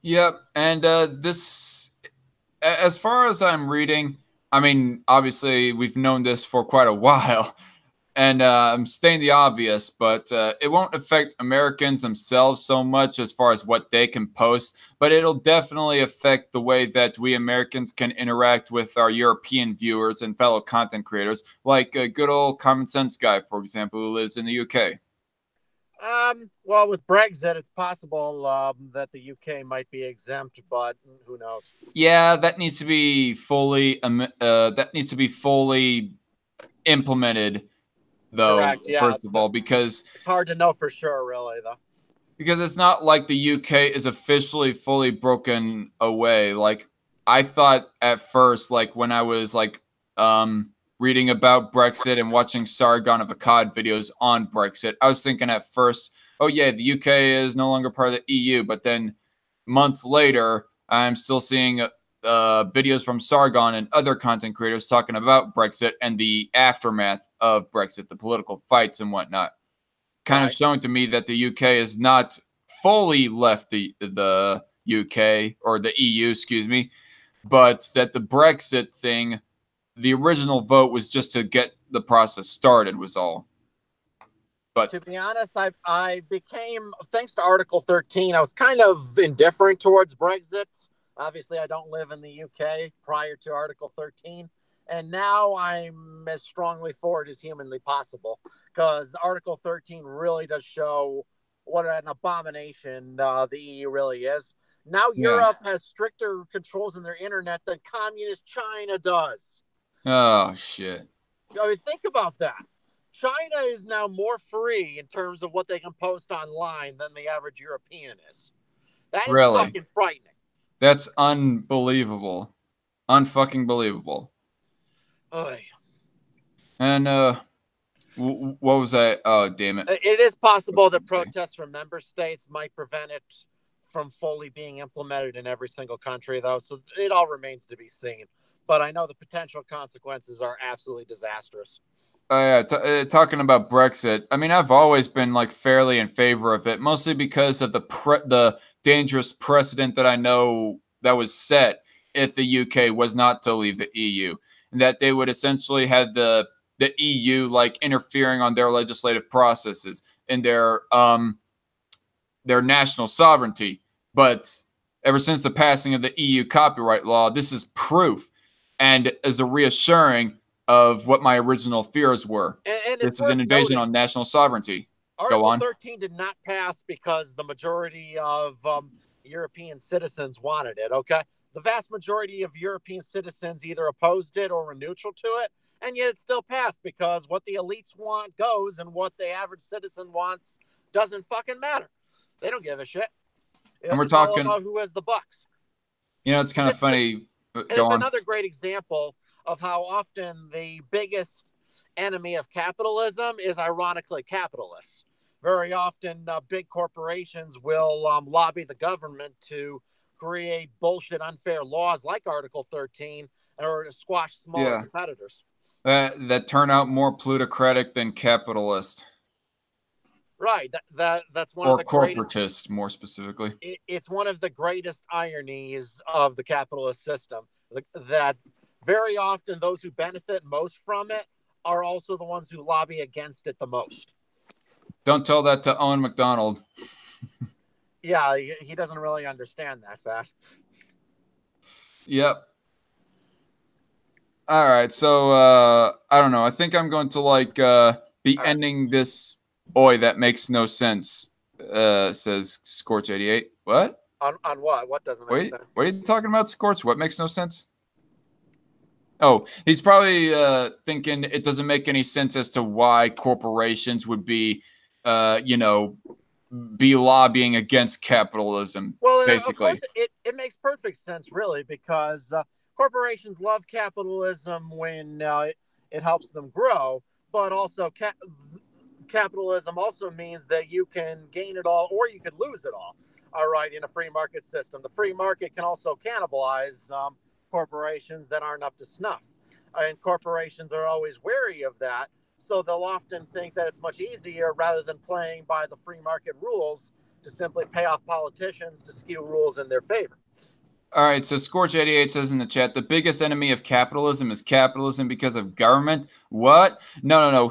Yep, and this, as far as I'm reading, I mean, obviously we've known this for quite a while. And I'm stating the obvious, but it won't affect Americans themselves so much as far as what they can post, but it'll definitely affect the way that we Americans can interact with our European viewers and fellow content creators, like a good old Common Sense guy, for example, who lives in the UK. Well, with Brexit, it's possible that the UK might be exempt, but who knows? Yeah, that needs to be fully implemented. Though, correct, yeah, first of all, because it's hard to know for sure, really, though. Because it's not like the UK is officially fully broken away. Like, I thought at first, like when I was like reading about Brexit and watching Sargon of Akkad videos on Brexit, I was thinking at first, oh yeah, the UK is no longer part of the EU. But then months later, I'm still seeing videos from Sargon and other content creators talking about Brexit and the aftermath of Brexit, the political fights and whatnot, kind of showing to me that the UK is not fully left the UK or the EU, excuse me, but that the Brexit thing, the original vote was just to get the process started was all. But to be honest, I became, thanks to Article 13, I was kind of indifferent towards Brexit. Obviously, I don't live in the UK prior to Article 13. And now I'm as strongly for it as humanly possible, because Article 13 really does show what an abomination the EU really is. Now Europe has stricter controls in their internet than communist China does. Oh, shit. I mean, think about that. China is now more free in terms of what they can post online than the average European is. That is fucking frightening. That's unbelievable. Unfucking believable. Oy. And what was that? Oh, damn it. It is possible that protests from member states might prevent it from fully being implemented in every single country, though. So it all remains to be seen. But I know the potential consequences are absolutely disastrous. Talking about Brexit, I mean, I've always been like fairly in favor of it, mostly because of the dangerous precedent that I know that was set if the UK was not to leave the EU, and that they would essentially have the EU like interfering on their legislative processes and their national sovereignty. But ever since the passing of the EU copyright law, this is proof and is a reassuring of what my original fears were. And this is an invasion on national sovereignty. Article 13 did not pass because the majority of European citizens wanted it, okay? The vast majority of European citizens either opposed it or were neutral to it, and yet it still passed because what the elites want goes and what the average citizen wants doesn't fucking matter. They don't give a shit. And we're It's talking, all about who has the bucks. you know, it's kind of funny. It's another great example of how often the biggest enemy of capitalism is ironically capitalists. Very often, big corporations will lobby the government to create bullshit, unfair laws like Article 13 or to squash smaller competitors. That turn out more plutocratic than capitalist. Right. That's one of the corporatist, greatest, more specifically. It's one of the greatest ironies of the capitalist system. That very often those who benefit most from it are also the ones who lobby against it the most. Don't tell that to Owen McDonald. Yeah, he doesn't really understand that fact. Yep. All right, so I don't know. I think I'm going to be ending this. Oi, that makes no sense. Says Scorch88. What? On what? What doesn't make sense? What are you talking about, Scorch? What makes no sense? Oh, he's probably thinking it doesn't make any sense as to why corporations would be, be lobbying against capitalism. Well, basically, of course, it makes perfect sense, really, because corporations love capitalism when it helps them grow, but also capitalism also means that you can gain it all or you could lose it all. All right, in a free market system, the free market can also cannibalize corporations that aren't up to snuff, and corporations are always wary of that. So they'll often think that it's much easier, rather than playing by the free market rules, to simply pay off politicians to skew rules in their favor. All right, so Scorch88 says in the chat, the biggest enemy of capitalism is capitalism because of government. What? No.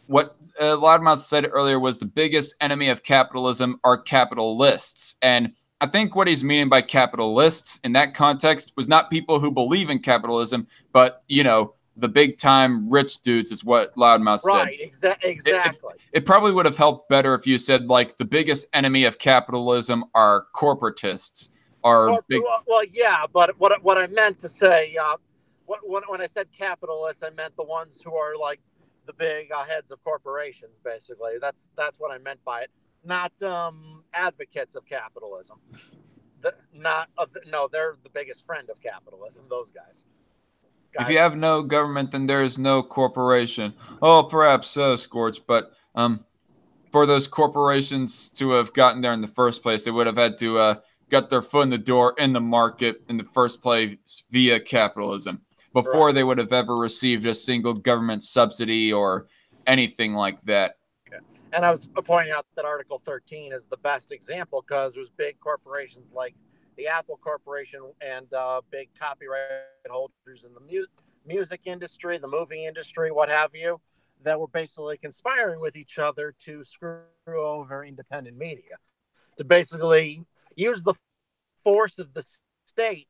What Loudmouth said earlier was the biggest enemy of capitalism are capitalists. And I think what he's meaning by capitalists in that context was not people who believe in capitalism, but, the big time rich dudes is what Loudmouth said. Right, exactly. It probably would have helped better if you said, like, the biggest enemy of capitalism are corporatists. Well, yeah, but what I meant to say, when I said capitalists, I meant the ones who are like the big heads of corporations, basically. That's what I meant by it. Not advocates of capitalism. No, they're the biggest friend of capitalism, those guys. If you have no government, then there is no corporation. Oh, perhaps so, Scorch. But for those corporations to have gotten there in the first place, they would have had to get their foot in the door in the market in the first place via capitalism before they would have ever received a single government subsidy or anything like that. And I was pointing out that Article 13 is the best example because it was big corporations like the Apple Corporation and big copyright holders in the music industry, the movie industry, what have you, that were basically conspiring with each other to screw over independent media, to basically use the force of the state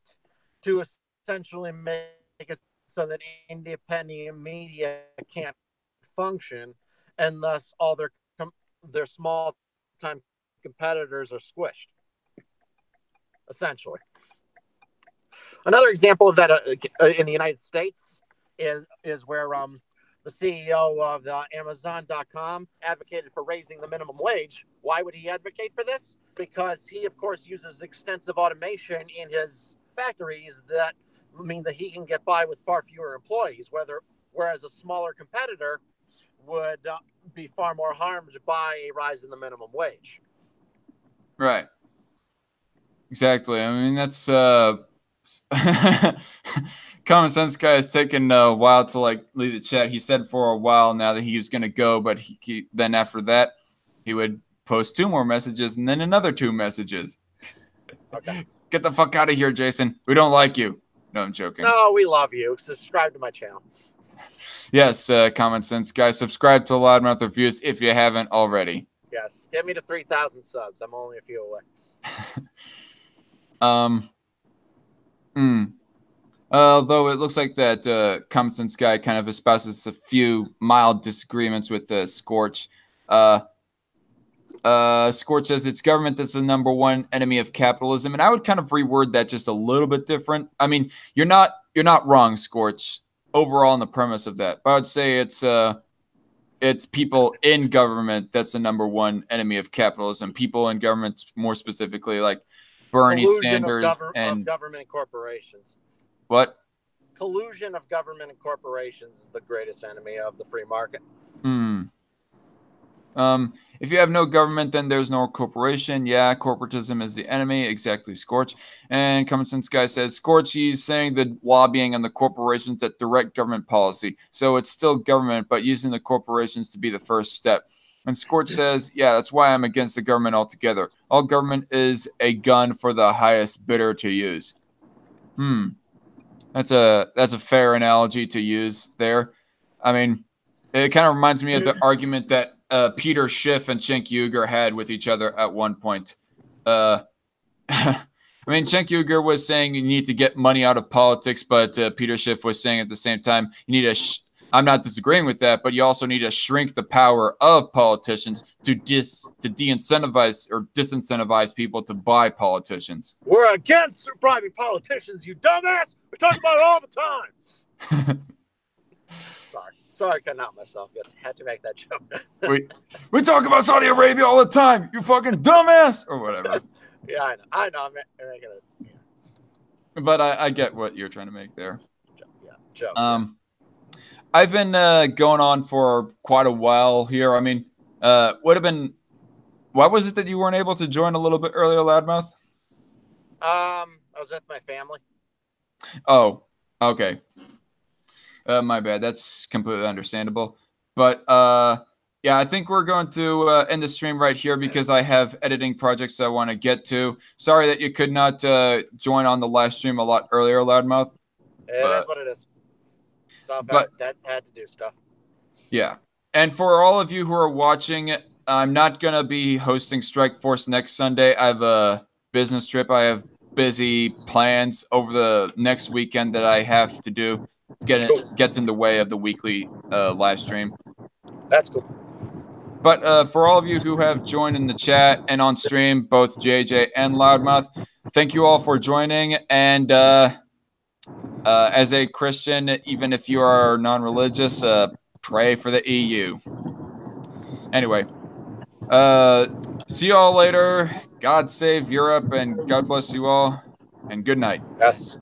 to essentially make it so that independent media can't function, and thus all their small-time competitors are squished, essentially. Another example of that in the United States is where the CEO of Amazon.com advocated for raising the minimum wage. Why would he advocate for this? Because he, of course, uses extensive automation in his factories that mean that he can get by with far fewer employees, whereas a smaller competitor would be far more harmed by a rise in the minimum wage. Right. Exactly. I mean, that's Common Sense Guy has taken a while to leave the chat. He said for a while now that he was going to go, but then after that, he would post 2 more messages and then another 2 messages. Okay. Get the fuck out of here, Jason. We don't like you. No, I'm joking. No, we love you. Subscribe to my channel. Yes, Common Sense Guy. Subscribe to Loudmouth Reviews if you haven't already. Yes. Get me to 3,000 subs. I'm only a few away. Although it looks like that Common Sense Guy kind of espouses a few mild disagreements with Scorch. Scorch says it's government that's the number one enemy of capitalism, and I would kind of reword that just a little bit different. I mean, you're not wrong, Scorch, overall on the premise of that. But I would say it's people in government that's the number one enemy of capitalism. People in government, more specifically, like Bernie Sanders of government corporations. What? Collusion of government and corporations is the greatest enemy of the free market. If you have no government, then there's no corporation. Yeah, corporatism is the enemy. Exactly, Scorch. And Common Sense Guy says, Scorch, he's saying the lobbying and the corporations that direct government policy. So it's still government, but using the corporations to be the first step. And Scorch says, yeah, that's why I'm against the government altogether. All government is a gun for the highest bidder to use. That's a fair analogy to use there. I mean, it kind of reminds me of the argument that Peter Schiff and Cenk Uygur had with each other at one point. I mean, Cenk Uygur was saying you need to get money out of politics, but Peter Schiff was saying at the same time, you need to I'm not disagreeing with that, but you also need to shrink the power of politicians to de-incentivize or disincentivize people to buy politicians. We're against bribing politicians, you dumbass! We talk about it all the time! Sorry, I couldn't help myself. I had to make that joke. we talk about Saudi Arabia all the time, you fucking dumbass! Or whatever. Yeah, I know. I'm making it. Yeah. But I get what you're trying to make there. Joke. I've been going on for quite a while here. I mean, why was it that you weren't able to join a little bit earlier, Loudmouth? I was with my family. Oh, okay. My bad. That's completely understandable. But yeah, I think we're going to end the stream right here because I have editing projects I want to get to. Sorry that you could not join on the live stream a lot earlier, Loudmouth. It is what it is. That had to do stuff. Yeah. And for all of you who are watching, I'm not going to be hosting Strike Force next Sunday. I have a business trip. I have busy plans over the next weekend that I have to do. Gets in the way of the weekly live stream. That's cool. But for all of you who have joined in the chat and on stream, both JJ and Loudmouth, thank you all for joining. And as a Christian, even if you are non-religious, pray for the EU. Anyway, see you all later. God save Europe and God bless you all. And good night. Yes.